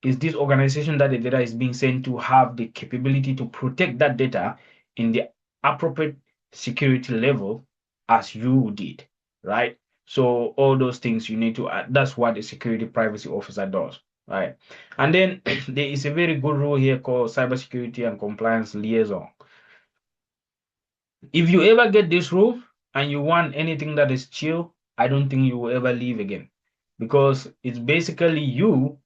Is this organization that the data is being sent to have the capability to protect that data in the appropriate security level as you did, right? So all those things you need to that's what the security privacy officer does, right? And then there is a very good role here called cybersecurity and compliance liaison. If you ever get this role and you want anything that is chill, I don't think you will ever leave again, because it's basically you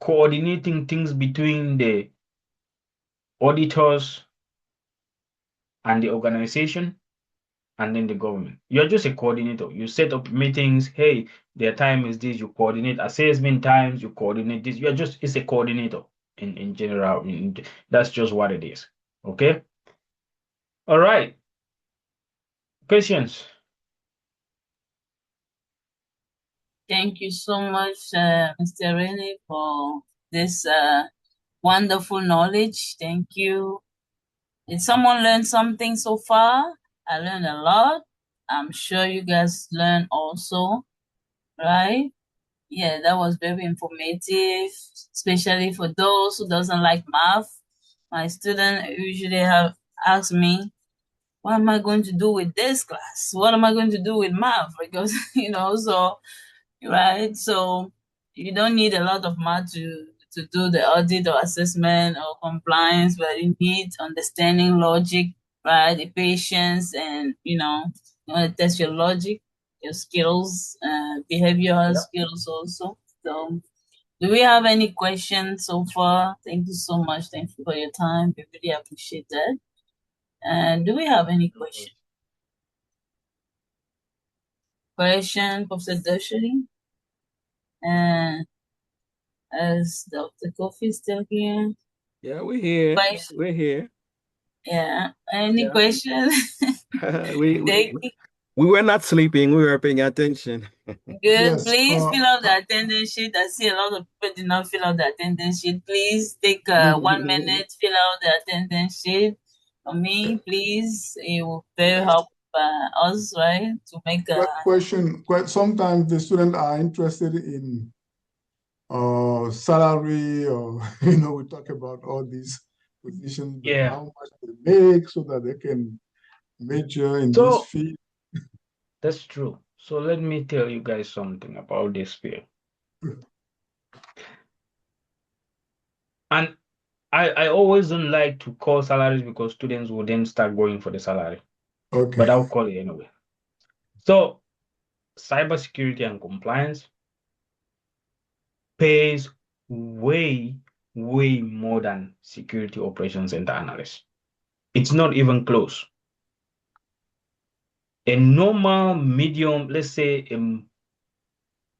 coordinating things between the auditors and the organization and then the government. You're just a coordinator. You set up meetings. Hey, their time is this. You coordinate assessment times. You coordinate this. It's a coordinator in general. That's just what it is. Okay. All right. Questions? Thank you so much, Mr. Rene, for this wonderful knowledge. Thank you. Did someone learn something so far? I learned a lot. I'm sure you guys learned also, right? Yeah, that was very informative, especially for those who doesn't like math. My student usually ask me, what am I going to do with this class? What am I going to do with math? Because, so, right? So you don't need a lot of math to do the audit or assessment or compliance, but you need understanding, logic, right? The patience, and, test your logic, your skills, behavioral skills also. So do we have any questions so far? Thank you so much. Thank you for your time. We really appreciate that. And do we have any questions? Professor Doshiri? And is Dr. Kofi still here? Yeah, we're here. We're here. Yeah. Any questions? We were not sleeping. We were paying attention. Good. Yes, please fill out the attendance sheet. I see a lot of people did not fill out the attendance sheet. Please take 1 minute, fill out the attendance sheet for me, please. It will very help us, right, to make a question. Sometimes the students are interested in salary, or we talk about all these positions, but how much they make so that they can major in this field. That's true. So let me tell you guys something about this field. And I always don't like to call salaries because students will then start going for the salary. Okay. But I'll call it anyway. So cybersecurity and compliance pays way, way more than security operations center analyst. It's not even close. A normal medium, let's say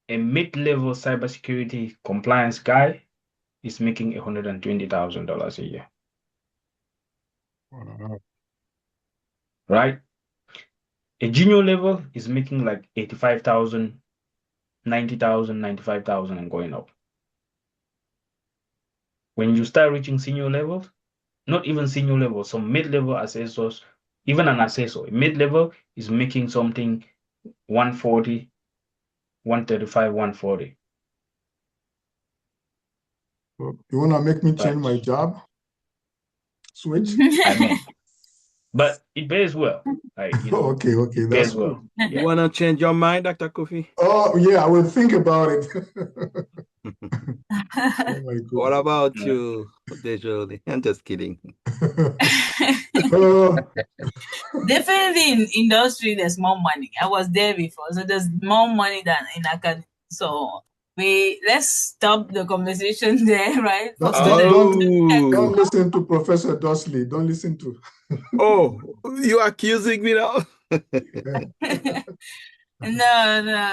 a mid-level cybersecurity compliance guy is making $120,000 a year. Wow. Right? A junior level is making like 85,000, 90,000, 95,000 and going up. When you start reaching senior levels, not even senior level, some mid-level assessors, even an assessor, mid-level is making something 140, 135, 140. You want to make me change my job? Switch? I mean, but it pays well. Like, okay, pays that's well. cool. You want to change your mind, Dr. Kofi? Oh, yeah, I will think about it. Oh my God. What about you, Dejoli? I'm just kidding. Definitely in industry, there's more money. I was there before, so there's more money than in academy. So let's stop the conversation there, right? Don't listen to Professor Dosley. Don't listen to. Oh, you accusing me now? No,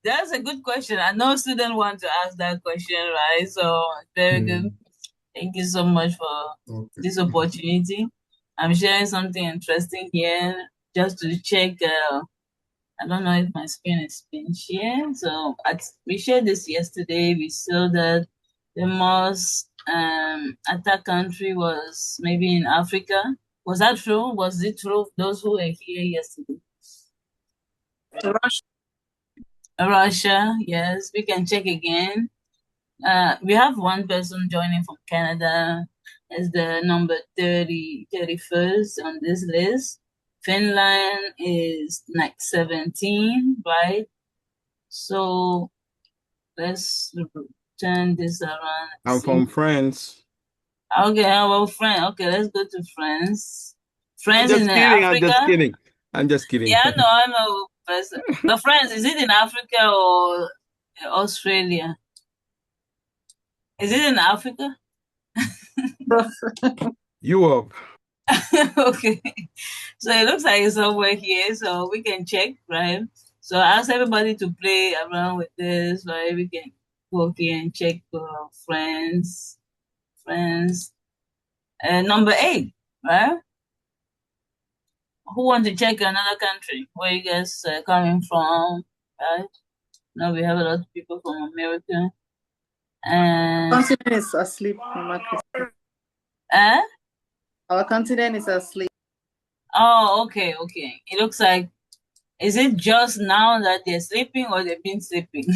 that's a good question. I know students want to ask that question, right? So very good. Thank you so much for this opportunity. I'm sharing something interesting here just to check. I don't know if my screen is being shared. So we shared this yesterday. We saw that the most attacked country was maybe in Africa. Was that true? Was it true? Those who were here yesterday. Russia, yes. We can check again. We have one person joining from Canada as the number 31st on this list. Finland is like 17, right? So let's turn this around. I'm from France. Okay, well, France. Okay, let's go to France. France I'm in just kidding. Africa? I'm just kidding. Yeah, I know. But France, is it in Africa or Australia? Is it in Africa? Europe. Okay. So it looks like it's somewhere here, so we can check, right? So I ask everybody to play around with this, right? We can go here and check France. Number 8, right? Who want to check another country? Where you guys coming from, right? Now we have a lot of people from America. And continent is asleep, Mama Christine. Our continent is asleep. Oh, okay. It looks like, is it just now that they're sleeping or they've been sleeping?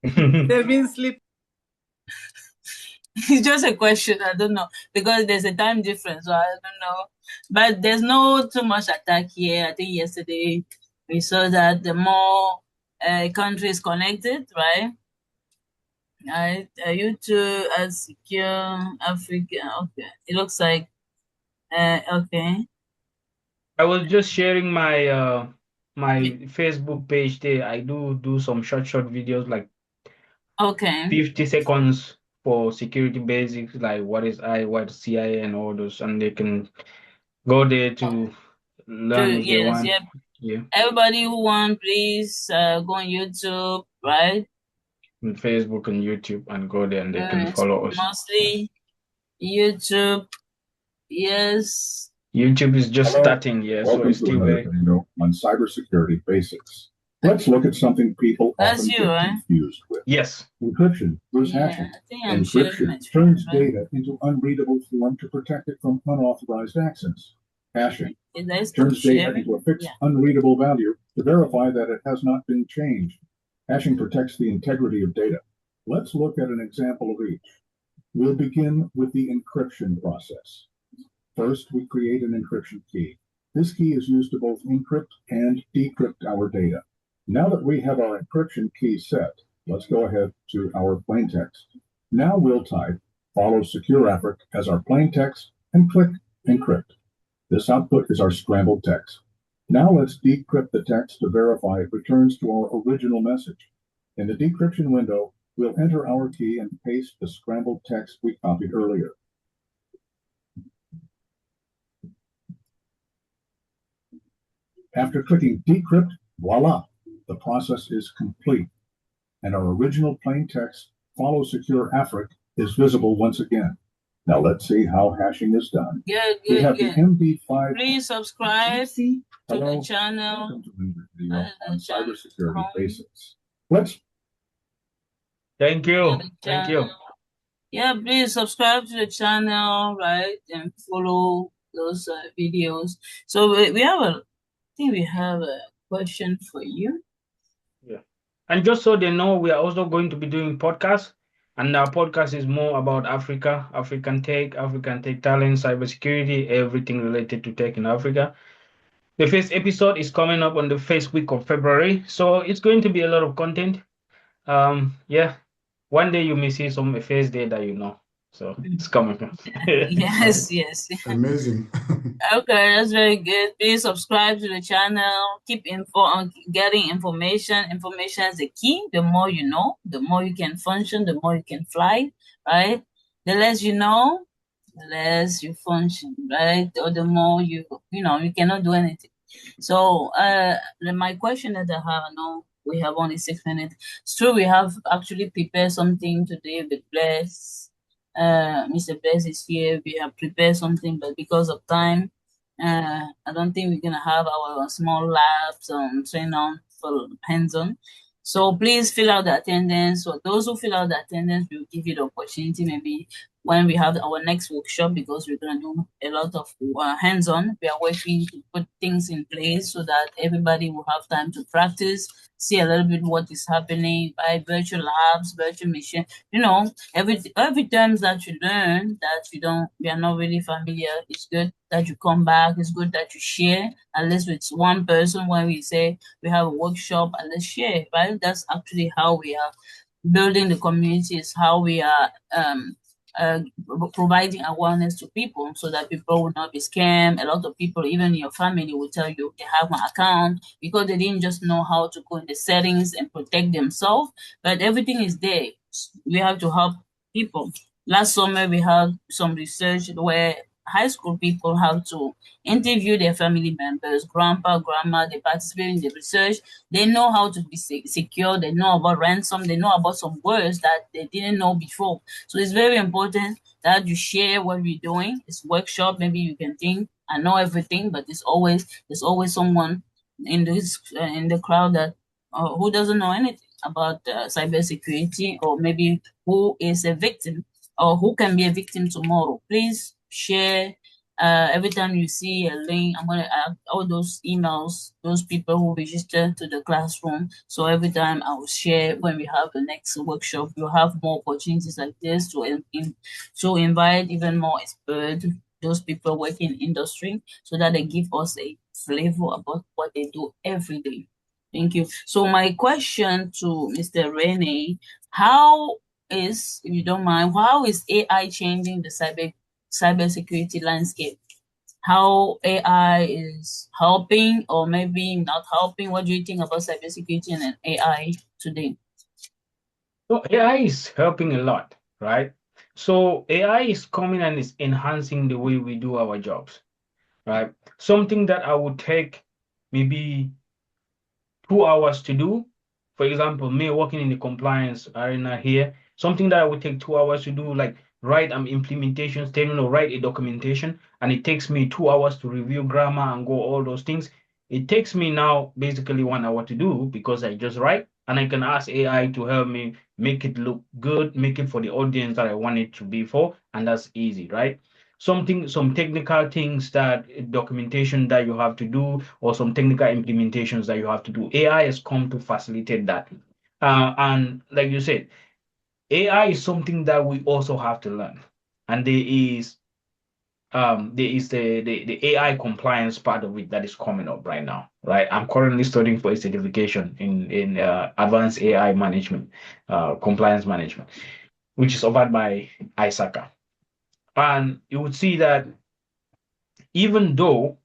They've been sleeping. It's just a question. I don't know because there's a time difference, so I don't know. But there's no too much attack here. I think yesterday we saw that the more countries connected, right? Right, YouTube as secure Africa. Okay, it looks like okay. I was just sharing my Facebook page there. I do some short videos like Okay. 50 seconds for security basics, like what is CIA and all those, and they can go there to learn if they Yes, want. yeah. Yeah, Everybody who want, please go on YouTube, right? on Facebook and YouTube, and go there and they can It's follow us. mostly YouTube. Yes. YouTube is just Hello. starting, yeah, so Welcome it's to still another very. video on cybersecurity basics. Let's look at something people That's often you, get right? confused with. Yes. Encryption versus Yeah, hashing. I think I'm sharing my Encryption screen, turns right? data into unreadable form to protect it from unauthorized access. Hashing Is that still turns data sharing? into a fixed, Yeah. unreadable value to verify that it has not been changed. Hashing protects the integrity of data. Let's look at an example of each. We'll begin with the encryption process. First, we create an encryption key. This key is used to both encrypt and decrypt our data. Now that we have our encryption key set, let's go ahead to our plaintext. Now we'll type follow secure Afric as our plaintext and click encrypt. This output is our scrambled text. Now let's decrypt the text to verify it returns to our original message. In the decryption window, we'll enter our key and paste the scrambled text we copied earlier. After clicking decrypt, voila, the process is complete. And our original plain text, follow secure Afric, is visible once again. Now let's see how hashing is done. Good, We good, have good. the MD5. Please subscribe to Hello. the channel. Welcome to another video on channel. cybersecurity basics. Let's. Thank you. The Thank you. channel. Yeah, please subscribe to the channel, right, and follow those videos. So we have I think we have a question for you. Yeah. And just so they know, we are also going to be doing podcasts. And our podcast is more about Africa, African tech talent, cybersecurity, everything related to tech in Africa. The first episode is coming up on the first week of February. So it's going to be a lot of content. Yeah. One day you may see some first day that you know. So it's coming. Yes, yes. Amazing. Okay, that's very good. Please subscribe to the channel. Keep getting information. Information is the key. The more you know, the more you can function, the more you can fly, right? The less you know, the less you function, right? Or the more you cannot do anything. So, my question that I have, I know we have only 6 minutes. It's true, we have actually prepared something today with Bless. Mr. Bless is here. We have prepared something, but because of time, I don't think we're gonna have our small labs train on for hands-on. So please fill out the attendance. For those who fill out the attendance, we'll give you the opportunity maybe when we have our next workshop, because we're gonna do a lot of hands-on. We are working to put things in place so that everybody will have time to practice, see a little bit what is happening by virtual labs, virtual machine. Every terms that you learn that we are not really familiar, it's good that you come back. It's good that you share, at least with one person. When we say we have a workshop, and let's share, right? That's actually how we are building the community, is how we are uh, providing awareness to people so that people will not be scammed. A lot of people, even in your family, will tell you they have an account because they didn't just know how to go in the settings and protect themselves. But everything is there. We have to help people. Last summer, we had some research where high school people have to interview their family members, grandpa, grandma. They participate in the research. They know how to be secure. They know about ransom. They know about some words that they didn't know before. So it's very important that you share what we're doing. It's workshop. Maybe you can think I know everything, but there's always someone in the crowd that who doesn't know anything about cybersecurity, or maybe who is a victim or who can be a victim tomorrow. Please share Every time you see a link, I'm gonna add all those emails, those people who register to the classroom. So every time I will share when we have the next workshop, you'll have more opportunities like this to invite even more experts, those people working in industry, so that they give us a flavor about what they do every day. Thank you. So my question to Mr. Rene, how is, if you don't mind, how is AI changing the cybersecurity landscape? How AI is helping or maybe not helping? What do you think about cybersecurity and AI today? So AI is helping a lot, right? So AI is coming and is enhancing the way we do our jobs, right? Something that I would take maybe 2 hours to do. For example, me working in the compliance arena here, something that I would take 2 hours to do, like write an implementation statement or write a documentation, and it takes me 2 hours to review grammar and go all those things. It takes me now basically 1 hour to do because I just write and I can ask AI to help me make it look good, make it for the audience that I want it to be for, and that's easy, right? Some technical things that documentation that you have to do or some technical implementations that you have to do. AI has come to facilitate that. And like you said, AI is something that we also have to learn. And there is the AI compliance part of it that is coming up right now, right? I'm currently studying for a certification in advanced AI management, compliance management, which is offered by ISACA. And you would see that even though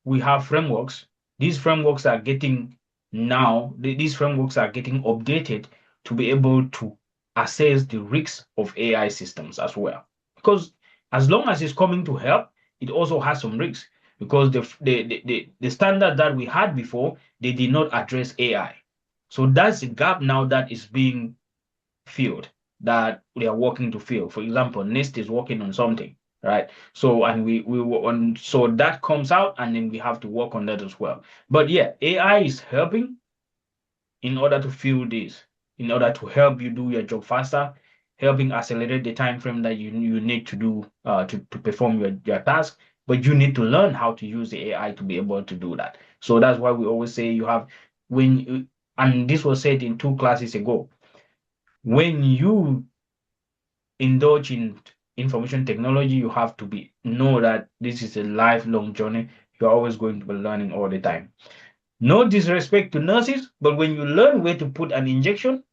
we have frameworks. These frameworks are getting these frameworks are getting updated to be able to assess the risks of AI systems as well. Because as long as it's coming to help, it also has some risks. Because the standard that we had before, they did not address AI. So that's the gap now that is being field that they are working to fill. For example, NIST is working on something, right? So and we were on so that comes out and then we have to work on that as well. But yeah, AI is helping in order to fill this, in order to help you do your job faster, helping accelerate the time frame that you need to do to perform your task. But you need to learn how to use the AI to be able to do that. So that's why we always say you have when and this was said in 2 classes ago when you indulge in information technology, you have to be know that this is a lifelong journey. You're always going to be learning all the time. No disrespect to nurses, but when you learn where to put an injection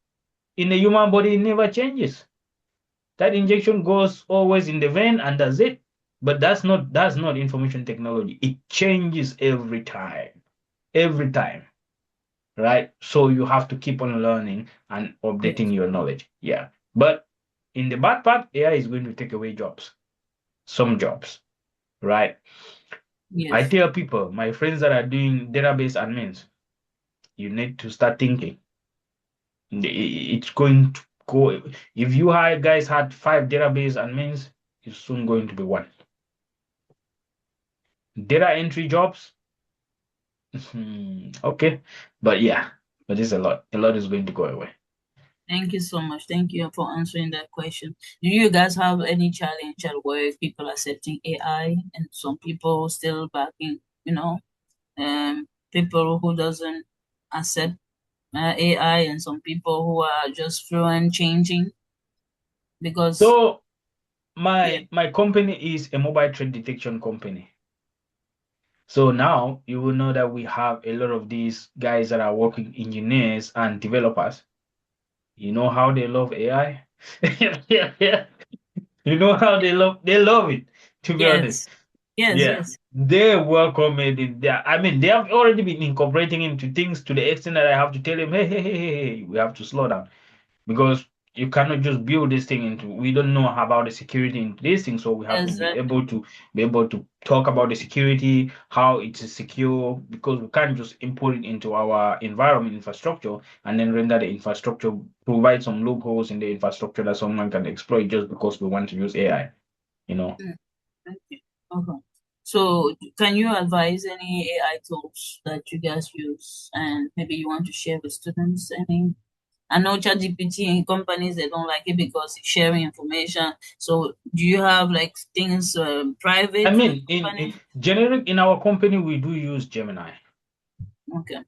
in the human body, it never changes. That injection goes always in the vein, and that's it. But that's not information technology. It changes every time, every time, right? So you have to keep on learning and Yes. updating your knowledge. Yeah, but in the bad part, AI is going to take away jobs, some jobs, right? I Yes. tell people, my friends that are doing database admins, you need to start thinking. It's going to go. If you guys had 5 database admins, it's soon going to be one. Data entry jobs, okay, but yeah, but it's a lot. A lot is going to go away. Thank you so much. Thank you for answering that question. Do you guys have any challenge at work? People accepting AI and some people still backing, people who doesn't accept AI and some people who are just fluent changing because So yeah. my company is a mobile threat detection company. So now you will know that we have a lot of these guys that are working engineers and developers. You know how they love AI? Yeah, yeah. You know how they love it, to be honest. Yes. Yes, Yeah. yes. They welcome it in there. I mean, they have already been incorporating into things to the extent that I have to tell them, hey, we have to slow down because you cannot just build this thing into we don't know about the security in this thing, so we have to be Exactly. able to talk about the security, how it is secure, because we can't just import it into our environment infrastructure and then render the infrastructure provide some loopholes in the infrastructure that someone can exploit just because we want to use AI, you know. Mm, okay. Okay. So can you advise any AI tools that you guys use and maybe you want to share with students any? I know ChatGPT in companies, they don't like it because it's sharing information. So do you have like things private I for the mean, in company? generic in our company, we do use Gemini. Okay.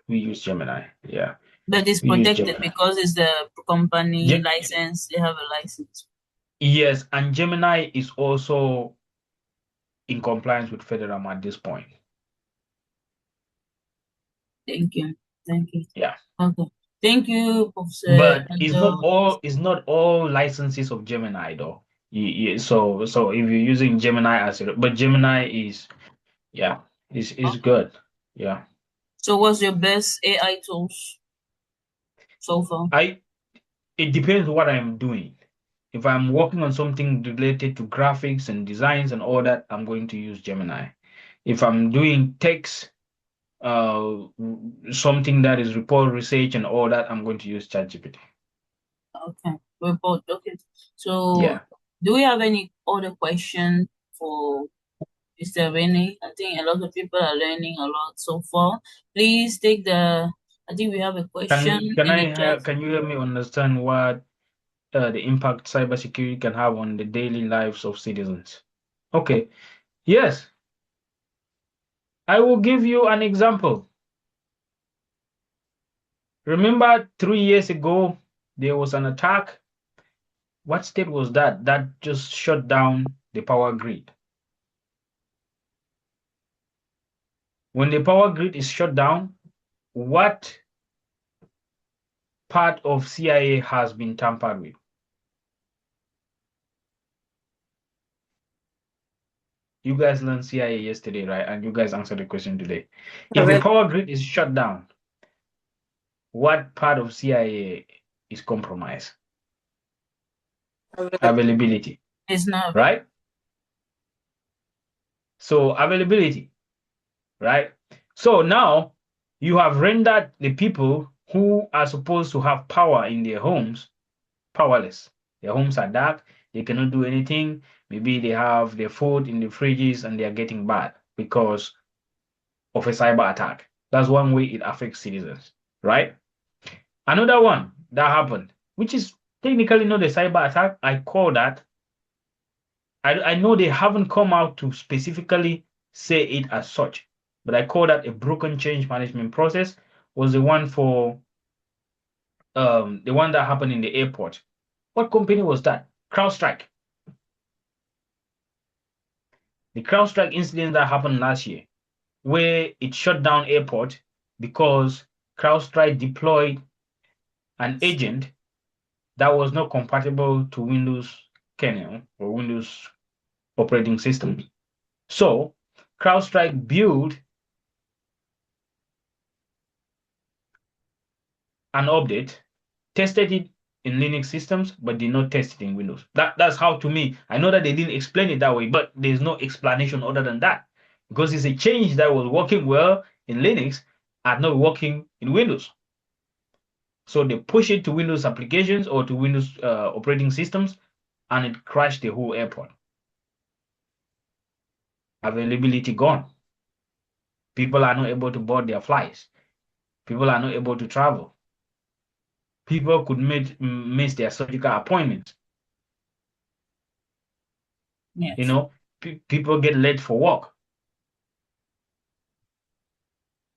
We use Gemini. Yeah, But it's we use protected Gemini. because it's the company Ge- license. They have a license. yes, and Gemini is also in compliance with FedRAMP at this point. Thank you. Thank you. Yeah, Okay. Thank you, Professor. but it's not all licenses of Gemini though. So if you're using Gemini but Gemini is yeah is Okay. good. Yeah, So what's your best AI tools so far? it depends what I'm doing. If I'm working on something related to graphics and designs and all that, I'm going to use Gemini. If I'm doing text, uh, something that is report research and all that, I'm going to use ChatGPT. Okay. Report. Okay. So Yeah. do we have any other question for Mr. Rennie? I think a lot of people are learning a lot so far. Please take I think we have a question in the chat. Can you help me understand what the impact cybersecurity can have on the daily lives of citizens? Okay. Yes, I will give you an example. Remember 3 years ago, there was an attack. What state was that? That just shut down the power grid. When the power grid is shut down, what part of CIA has been tampered with? You guys learned CIA yesterday, right? And you guys answered the question today. If the Correct. power grid is shut down, what part of CIA is compromised? Availability, It's not available. right? So availability, right? So now you have rendered the people who are supposed to have power in their homes powerless. Their homes are dark, they cannot do anything. Maybe they have their food in the fridges and they are getting bad because of a cyber attack. That's one way it affects citizens, right? Another one that happened, which is technically not a cyber attack, I call that. I know they haven't come out to specifically say it as such, but I call that a broken change management process. Was the one that happened in the airport. What company was that? CrowdStrike. The CrowdStrike incident that happened last year, where it shut down airport because CrowdStrike deployed an agent that was not compatible to Windows kernel or Windows operating system. So CrowdStrike built an update, tested it in Linux systems, but did not test it in Windows. That's how, to me, I know that they didn't explain it that way, but there's no explanation other than that. Because it's a change that was working well in Linux and not working in Windows. So they push it to Windows applications or to Windows operating systems, and it crashed the whole airport. Availability gone. People are not able to board their flights. People are not able to travel. People could miss their surgical appointments. You Yes. know, people get late for work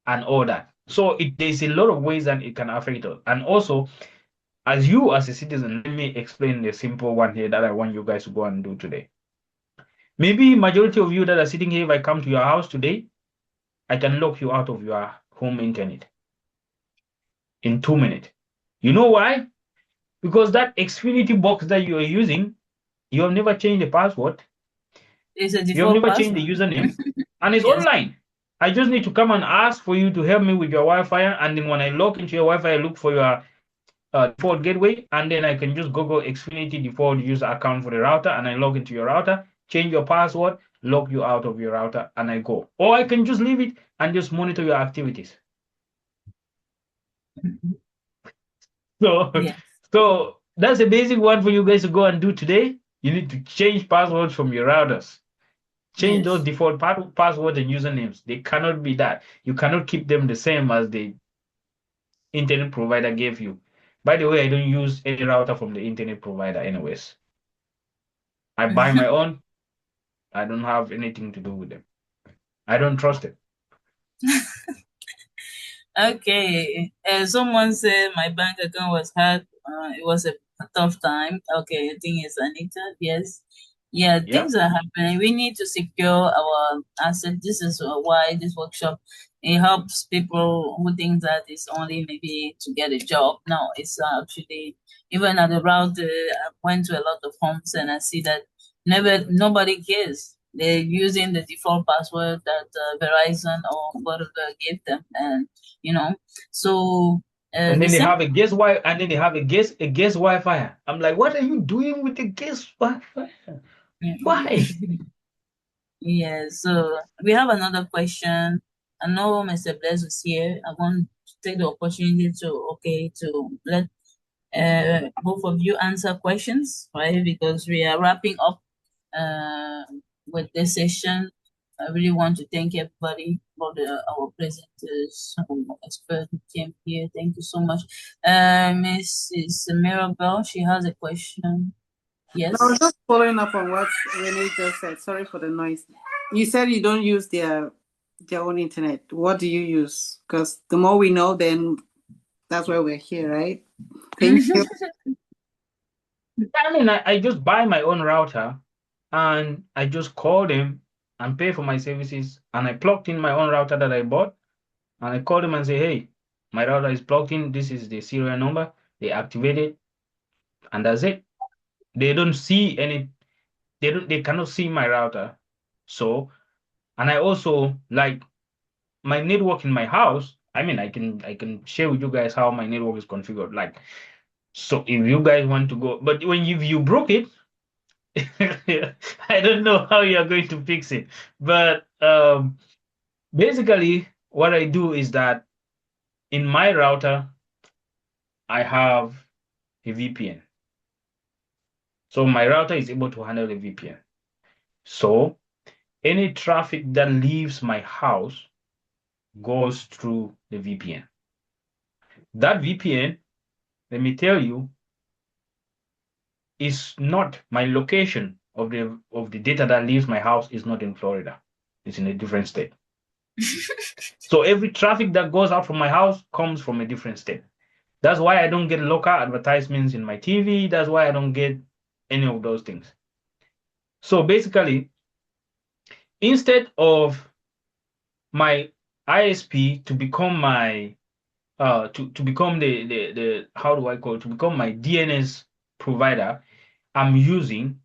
and all that. So there's a lot of ways that it can affect us. And also, as a citizen, let me explain the simple one here that I want you guys to go and do today. Maybe majority of you that are sitting here, if I come to your house today, I can lock you out of your home internet in 2 minutes. You know why? Because that Xfinity box that you are using, you have never changed the password. It's a You have default never changed the password. username, and it's Yes. online. I just need to come and ask for you to help me with your Wi-Fi, and then when I log into your Wi-Fi, I look for your default gateway, and then I can just Google Xfinity default user account for the router, and I log into your router, change your password, log you out of your router, and I go. Or I can just leave it and just monitor your activities. So, Yes. so that's a basic one for you guys to go and do today. You need to change passwords from your routers. Change those Yes. default passwords and usernames. They cannot be that. You cannot keep them the same as the internet provider gave you. By the way, I don't use any router from the internet provider anyways. I buy my own. I don't have anything to do with them. I don't trust it. Okay. Someone said my bank account was hacked. It was a tough time. Okay, I think it's Anita. Yes. Yeah, Yeah. things are happening. We need to secure our assets. This is why this workshop it helps people who think that it's only maybe to get a job. No, it's actually even at the route. I went to a lot of homes and I see that nobody cares. They're using the default password that Verizon or whatever gave them, and you know. So And the then they same. have a guest Wi and then they have a guest Wi-Fi. I'm like, what are you doing with the guest Wi-Fi? Why? Yeah. So we have another question. I know Mr. Bless was here. I want to take the opportunity to let both of you answer questions, right? Because we are wrapping up uh, with this session. I really want to thank everybody for our presenters, our expert who came here. Thank you so much. Mrs. Mirabel, she has a question. No, I was Yes. just following up on what Renee just said. Sorry for the noise. You said you don't use their own internet. What do you use? Because the more we know, then that's why we're here, right? Thank you. I mean, I just buy my own router and I just call them and pay for my services. And I plugged in my own router that I bought and I call them and say, hey, my router is plugged in. This is the serial number. They activate it and that's it. They don't see any, they cannot see my router. So, and I also like my network in my house. I mean, I can share with you guys how my network is configured. Like, so if you guys want to go, but when you broke it, I don't know how you're going to fix it. But basically, what I do is that in my router, I have a VPN. So my router is able to handle a VPN. So any traffic that leaves my house goes through the VPN. That VPN, let me tell you, is not my location of the data that leaves my house is not in Florida. It's in a different state. So every traffic that goes out from my house comes from a different state. That's why I don't get local advertisements in my TV. That's why I don't get any of those things. So basically, instead of my ISP to become my to become the how do I call it, to become my DNS provider, I'm using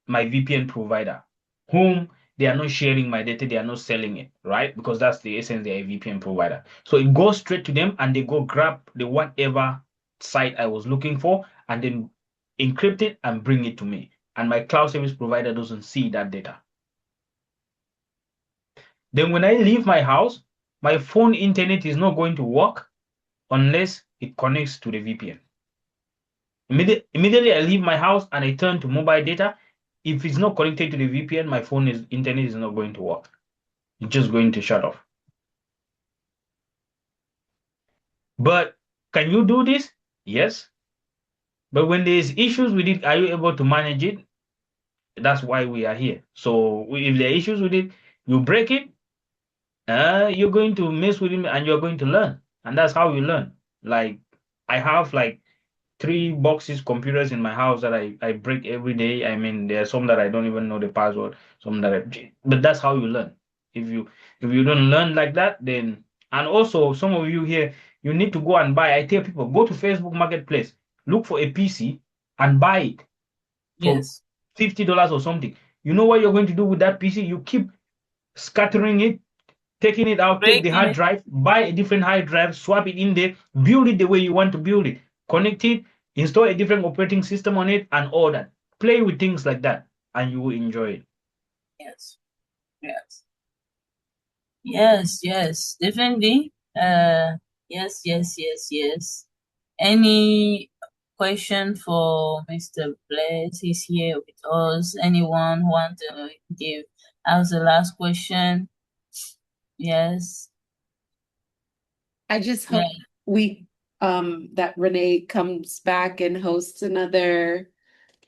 my VPN provider, whom they are not sharing my data, they are not selling it, right? Because that's the essence, they're a VPN provider. So it goes straight to them and they go grab the whatever site I was looking for and then encrypt it and bring it to me. And my cloud service provider doesn't see that data. Then when I leave my house, my phone internet is not going to work unless it connects to the VPN. Immediately I leave my house and I turn to mobile data. If it's not connected to the VPN, my internet is not going to work. It's just going to shut off. But can you do this? Yes. But when there's issues with it, are you able to manage it? That's why we are here. So if there are issues with it, you break it, you're going to mess with it and you're going to learn. And that's how you learn. Like I have like 3 boxes computers in my house that I break every day. I mean, there are some that I don't even know the password, some that but that's how you learn. If you don't learn like that, then and also some of you here, you need to go and buy. I tell people, go to Facebook Marketplace, look for a PC and buy it for Yes. $50 or something. You know what you're going to do with that PC? You keep scattering it, taking it out, take the Breaking hard it. drive, buy a different hard drive, swap it in there, build it the way you want to build it, connect it, install a different operating system on it, and all that. Play with things like that, and you will enjoy it. Yes. Yes. Yes. Definitely. Yes. Any question for Mr. Bless? He's here with us. Anyone want to give us the last question? Yes. I just Yeah. hope we that Renee comes back and hosts another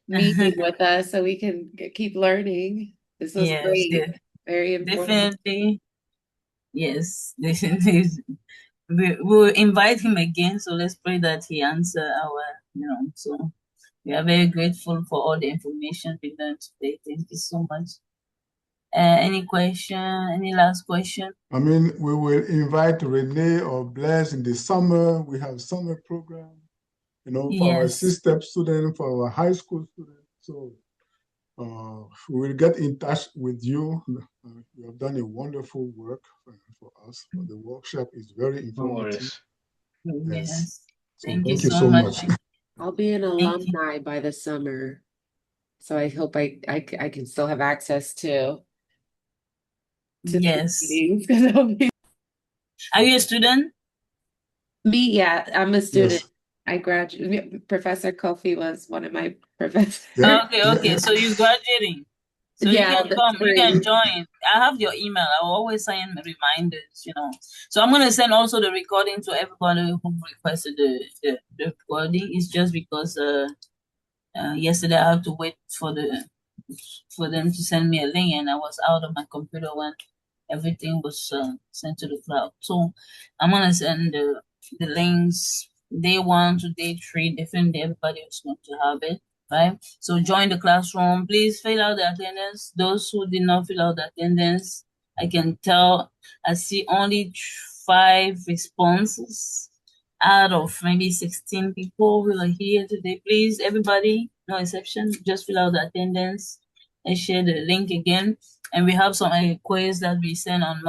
meeting with us so we can keep learning. This was Yes, great. Very informative. definitely. Yes, definitely. We'll invite him again. So let's pray that he answer our. So we are very grateful for all the information we learned today. Thank you so much. Any question? Any last question? I mean, we will invite Renee or Blaise in the summer. We have summer program, for our Yes. C-step students, for our high school students. So we will get in touch with you. You have done a wonderful work for us. The workshop is very No informative. worries. Yes. So Thank you thank you so so much. much. I'll be an Thank you. alumni by the summer. So I hope I can still have access to Yes. meetings, 'cause I'll be Are you a student? me, yeah, I'm a student. Yes. I graduated. Professor Kofi was one of my professors. Yeah. Okay. So you're graduating. So you Yeah, can the come, you can spring. join. I have your email. I will always send reminders. So I'm gonna send also the recording to everybody who requested the recording. It's just because yesterday I had to wait for them to send me a link, and I was out of my computer when everything was sent to the cloud. So I'm gonna send the links day 1 to day 3, different day. Everybody is going to have it, right? So join the classroom. Please fill out the attendance. Those who did not fill out the attendance, I can tell I see only 5 responses out of maybe 16 people who are here today. Please, everybody, no exception, just fill out the attendance and share the link again. And we have some quiz that we send on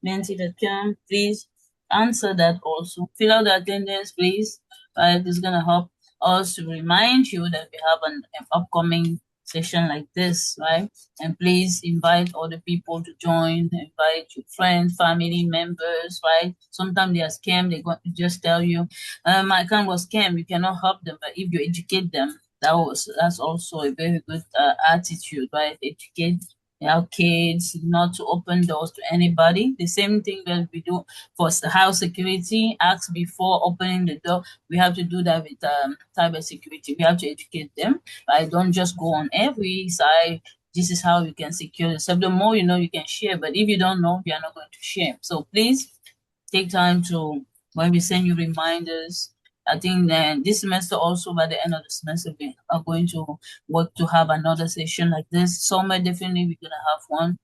menti.com. Please answer that also. Fill out the attendance, please. Right, it's gonna help us to remind you that we have an upcoming session like this, right? And please invite other people to join. Invite your friends, family members, right? Sometimes they are scammed. They're going to just tell you, my account was scammed. You cannot help them, but if you educate them, that's also a very good attitude, right? Educate our kids not to open doors to anybody. The same thing that we do for house security. Ask before opening the door. We have to do that with cybersecurity. We have to educate them. Right? Don't just go on every side. This is how you can secure yourself. The more you know, you can share. But if you don't know, you are not going to share. So please take time to, when we send you reminders. I think that this semester also, by the end of the semester, we are going to work to have another session like this. Summer, definitely we're gonna have one.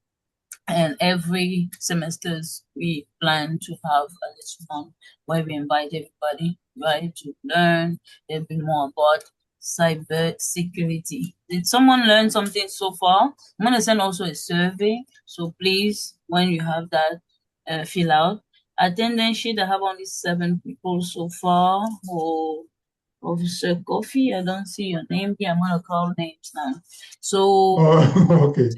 And every semesters we plan to have at least one where we invite everybody, right, to learn a bit more about cyber security. Did someone learn something so far? I'm gonna send also a survey. So please, when you have that, fill out. Attendance sheet, I have only 7 people so far. Oh, Officer Coffee, I don't see your name here. I'm gonna call names now. So, Okay.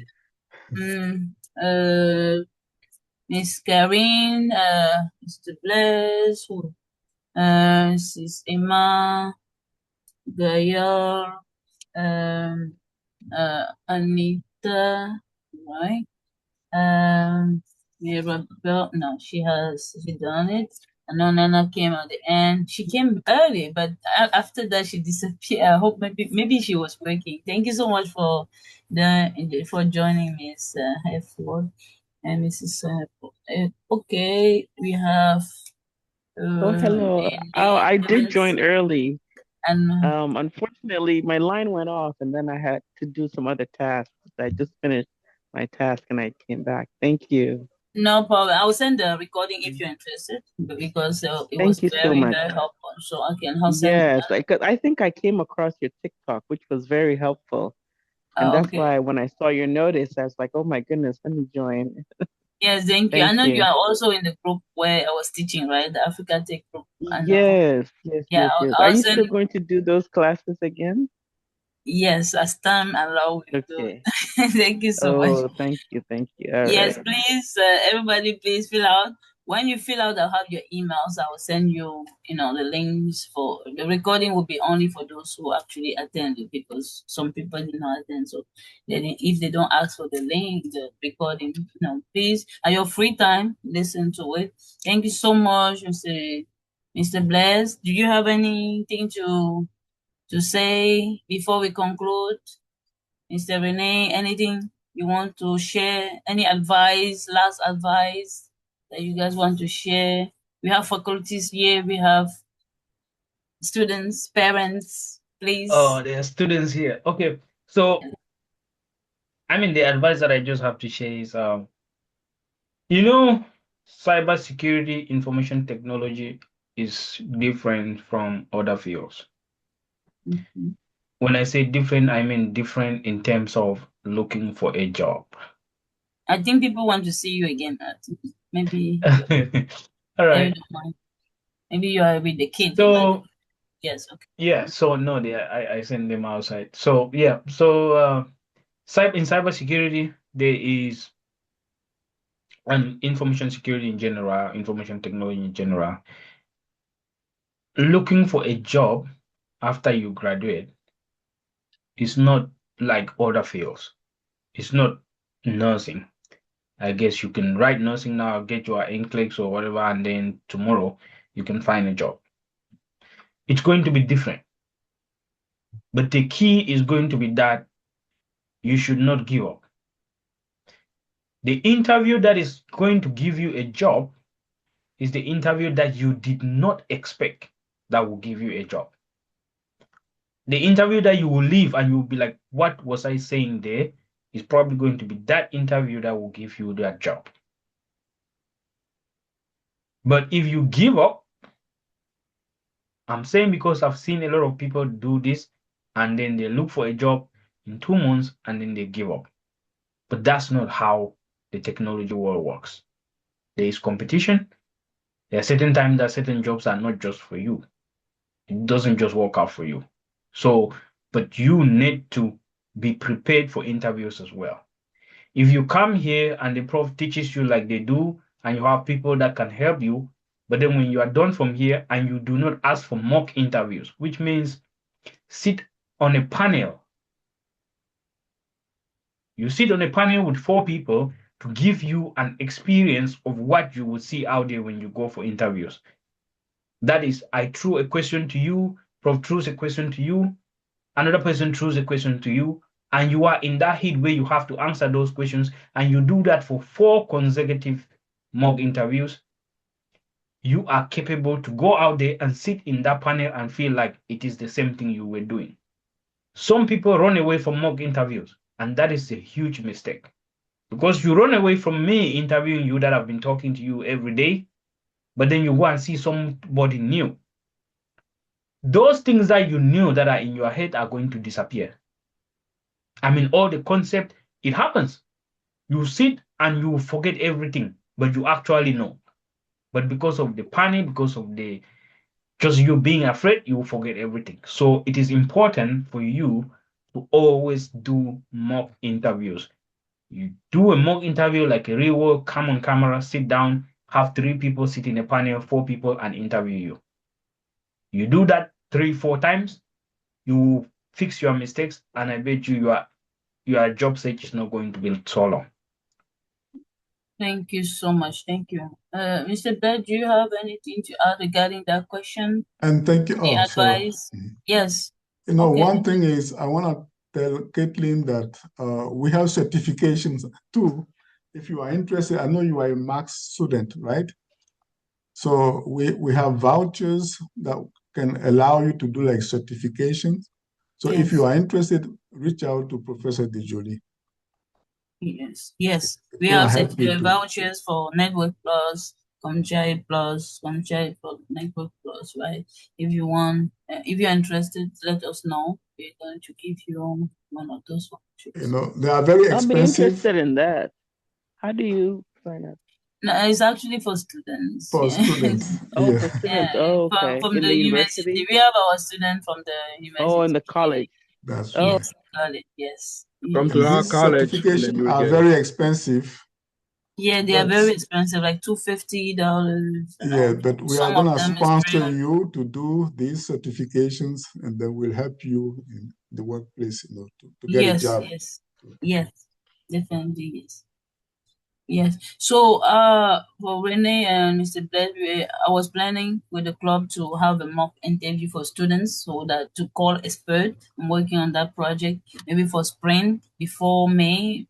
Miss Karine, Mr. Blaise, Mrs. Emma, Gaillard, Anita, right? Mirabel, no, she done it. I know Nana came at the end. She came early, but after that she disappeared. I hope maybe she was working. Thank you so much for joining Miss F4 and Mrs. Okay, we have Oh, hello. Oh, I did join early. and Unfortunately, my line went off and then I had to do some other tasks. I just finished my task and I came back. Thank you. no problem. I will send the recording if you're interested because it was Thank you so very, much. very helpful. So I can help send Yes, I think I came across your TikTok, which was very helpful. And that's okay. why when I saw your notice, I was like, oh my goodness, let me join. Yes, thank you. I Thank know you you. are also in the group where I was teaching, right? The Africa Tech group. I know. Yes, yes, Yeah, yes, yes. Are I'll you send. still going to do those classes again? Yes, as time allow we do. Okay. Thank you so much. Oh, thank you, thank you. All Yes, right. please, everybody, please fill out. When you fill out, I'll have your emails. I will send you, the links for the recording. Will be only for those who actually attended because some people did not attend. So, then if they don't ask for the link, the recording, please at your free time listen to it. Thank you so much, Mr. Mr. Blaise, do you have anything to say before we conclude? Mr. Renee, anything you want to share? Any advice, last advice that you guys want to share? We have faculties here, we have students, parents, please. Oh, there are students here. Okay, so I mean, the advice that I just have to share is, cybersecurity information technology is different from other fields. Mhm. When I say different, I mean different in terms of looking for a job. I think people want to see you again. Maybe All maybe right. don't mind. Maybe you are with the kids. So Yes, okay. yeah, so no, I send them outside. So yeah, so in cybersecurity, there is and information security in general, information technology in general. Looking for a job after you graduate is not like other fields. It's not nursing. I guess you can write nursing now, get your NCLEX or whatever, and then tomorrow you can find a job. It's going to be different. But the key is going to be that you should not give up. The interview that is going to give you a job is the interview that you did not expect that will give you a job. The interview that you will leave and you'll be like, what was I saying there? Is probably going to be that interview that will give you that job. But if you give up, I'm saying because I've seen a lot of people do this and then they look for a job in 2 months and then they give up. But that's not how the technology world works. There is competition. There are certain times that certain jobs are not just for you. It doesn't just work out for you. So, but you need to be prepared for interviews as well. If you come here and the prof teaches you like they do, and you have people that can help you, but then when you are done from here and you do not ask for mock interviews, which means sit on a panel. You sit on a panel with 4 people to give you an experience of what you will see out there when you go for interviews. That is, I threw a question to you, prof throws a question to you, another person throws a question to you, and you are in that heat where you have to answer those questions, and you do that for 4 consecutive mock interviews. You are capable to go out there and sit in that panel and feel like it is the same thing you were doing. Some people run away from mock interviews, and that is a huge mistake. Because you run away from me interviewing you that I've been talking to you every day, but then you go and see somebody new. Those things that you knew that are in your head are going to disappear. I mean, all the concept, it happens. You sit and you forget everything, but you actually know. But because of the panic, because of the just you being afraid, you will forget everything. So it is important for you to always do mock interviews. You do a mock interview like a real world, come on camera, sit down, have 3 people sit in a panel, 4 people, and interview you. You do that 3, 4 times, you fix your mistakes, and I bet you your job search is not going to be so long. Thank you so much. Thank you. Mr. Bed, do you have anything to add regarding that question? And thank you. Any Oh, sorry. advice? Yes. Okay. One thing is I want to tell Caitlin that we have certifications too. If you are interested, I know you are a Max student, right? So we have vouchers that can allow you to do like certifications. So if you are interested, reach out to Professor DeJoly. Yes. We We'll have help you too. vouchers for Network Plus, Comchai Plus, Comchai for Network Plus, right? If you want, if you're interested, let us know. We're going to give you one of those vouchers. They are very I'll be expensive interested in that. How do you sign up? No, it's actually for students. for yeah. students. Oh, Yeah. for students. Oh, okay. From In the the university. university? We have our students from the university. Oh, in the college. That's Oh, right. Yes, college, yes. Come Yes. to And our these college and then certifications you will are get it. very expensive. Yeah, they are But very expensive, like $250, yeah, but we are Some gonna of them is sponsor 300. you to do these certifications, and then we'll help you in the workplace, to get a Yes, job. yes, yes, definitely, yes. Yes. So, for Renee and Mr. Bless, I was planning with the club to have a mock interview for students, so that to call expert. I'm working on that project, maybe for spring before May.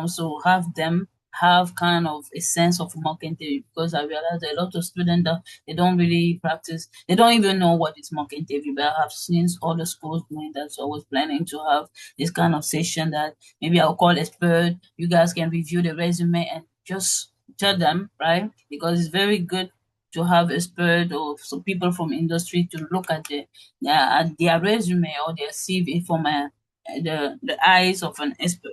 So have them have kind of a sense of mock interview, because I realize a lot of students that they don't really practice. They don't even know what is mock interview. But I have seen other schools doing that, so I was planning to have this kind of session that maybe I'll call expert. You guys can review the resume and just tell them, right? Because it's very good to have expert or some people from industry to look at their resume or their CV from the eyes of an expert,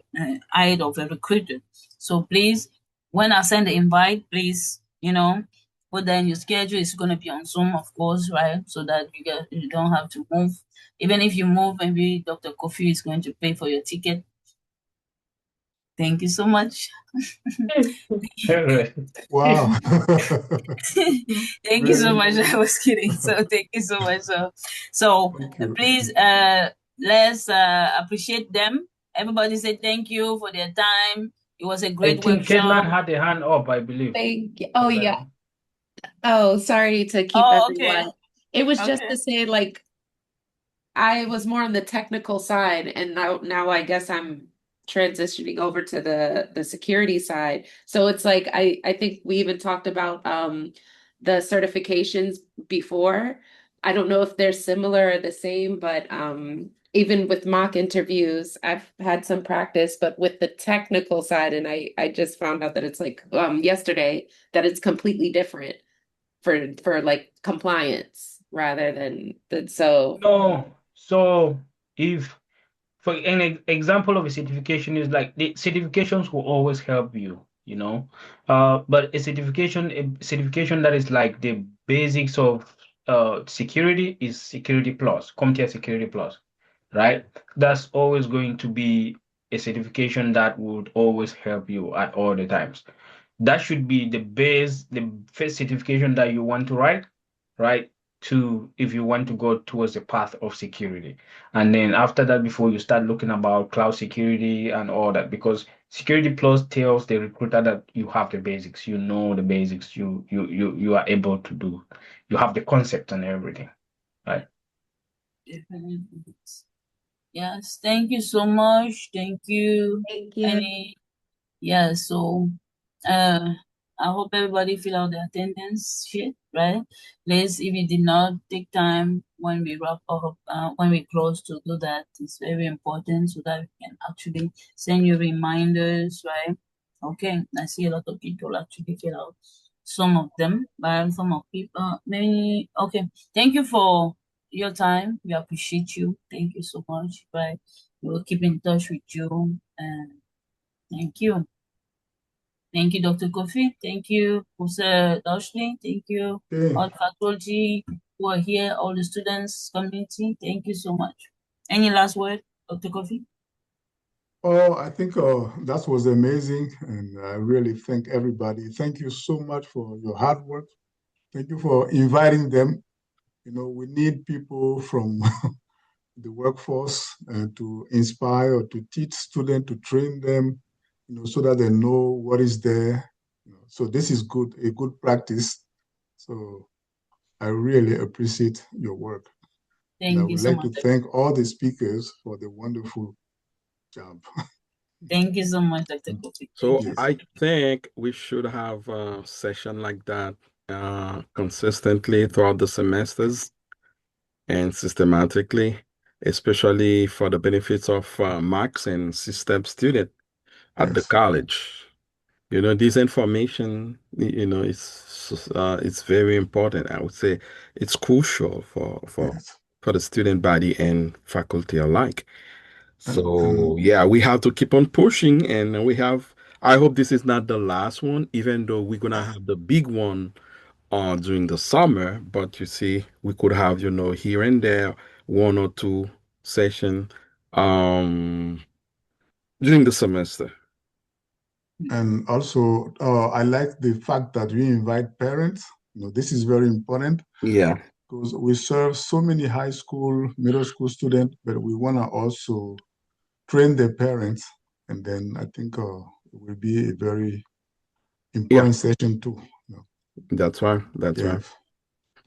eye of a recruiter. So please, when I send the invite, please, put that in your schedule. It's gonna be on Zoom, of course, right? So that you don't have to move. Even if you move, maybe Dr. Kofi is going to pay for your ticket. Thank you so much. Wow. Thank you so much. I was kidding. So thank you so much. So Thank you. please, let's appreciate them. Everybody say thank you for their time. It was a I great think Caitlin workshop. had a hand up, I believe. Thank you. Oh, yeah. Oh, sorry to keep Oh, okay. everyone. It was just Okay. to say, like, I was more on the technical side, and now I guess I'm transitioning over to the security side. So it's like I think we even talked about the certifications before. I don't know if they're similar or the same, but even with mock interviews, I've had some practice, but with the technical side, and I just found out that it's like yesterday that it's completely different for like compliance rather than so. No, so if for an example of a certification is like the certifications will always help you, but a certification that is like the basics of security is security plus, CompTIA security plus, right? That's always going to be a certification that would always help you at all the times. That should be the base, the first certification that you want to write, right? To if you want to go towards the path of security. And then after that, before you start looking about cloud security and all that, because Security Plus tells the recruiter that you have the basics, you know the basics, you are able to do, you have the concept and everything, right? Yes. Thank you so much. Thank you. Thank you. Yeah, so I hope everybody fill out the attendance sheet, right? Please, if you did not take time when we wrap up, when we close to do that, it's very important so that we can actually send you reminders, right? Okay, I see a lot of people actually fill out some of them, but some of people, many, okay. Thank you for your time. We appreciate you. Thank you so much, right? We will keep in touch with you, and thank you. Thank you, Dr. Kofi. Thank you, Professor Dashley. Thank you, Okay. all the faculty who are here, all the students, community. Thank you so much. Any last word, Dr. Kofi? Oh, I think that was amazing, and I really thank everybody. Thank you so much for your hard work. Thank you for inviting them. We need people from the workforce to inspire or to teach students, to train them, so that they know what is there. So this is good, a good practice. So I really appreciate your work. And I Thank you would so like to much. thank all the speakers for the wonderful job. Thank you so much, Dr. Kofi. So Thank you. Yes. I think we should have a session like that consistently throughout the semesters and systematically, especially for the benefits of Max and system student at the Yes. college. This information, it's very important. I would say it's crucial Yes. for the student body and faculty alike. So And yeah, we have to keep on pushing, and I hope this is not the last one, even though we're gonna have the big one during the summer. But you see, we could have, here and there, one or two session um during the semester. and also, I like the fact that we invite parents. This is very important Yeah. because we serve so many high school, middle school students, but we want to also train their parents. And then I think it will be a very employing Section 2. That's right. That's Yeah. right.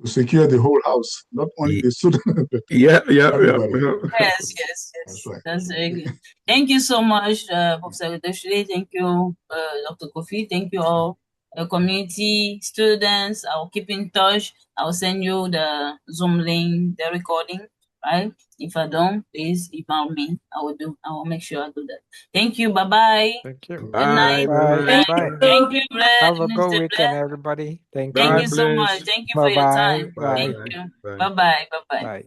To secure the whole house, not only the student, but Yeah. everybody. Yes, yes, That's yes. right. That's very good. Thank you so much, Professor Deshule. Thank you, Dr. Kofi. Thank you all, community students. I'll keep in touch. I'll send you the Zoom link, the recording, right? If I don't, please email me. I will make sure I do that. Thank you. Bye-bye. Thank you. Good night. Bye. Good night. Bye. Thank you, Blair. Have a good Mr. weekend, Blair. everybody. Thank Thank Bye, you. you so much. Blaze. Thank you for Bye your bye. time. Bye. Thank Bye. you. Bye. Bye-bye. Bye-bye. Bye.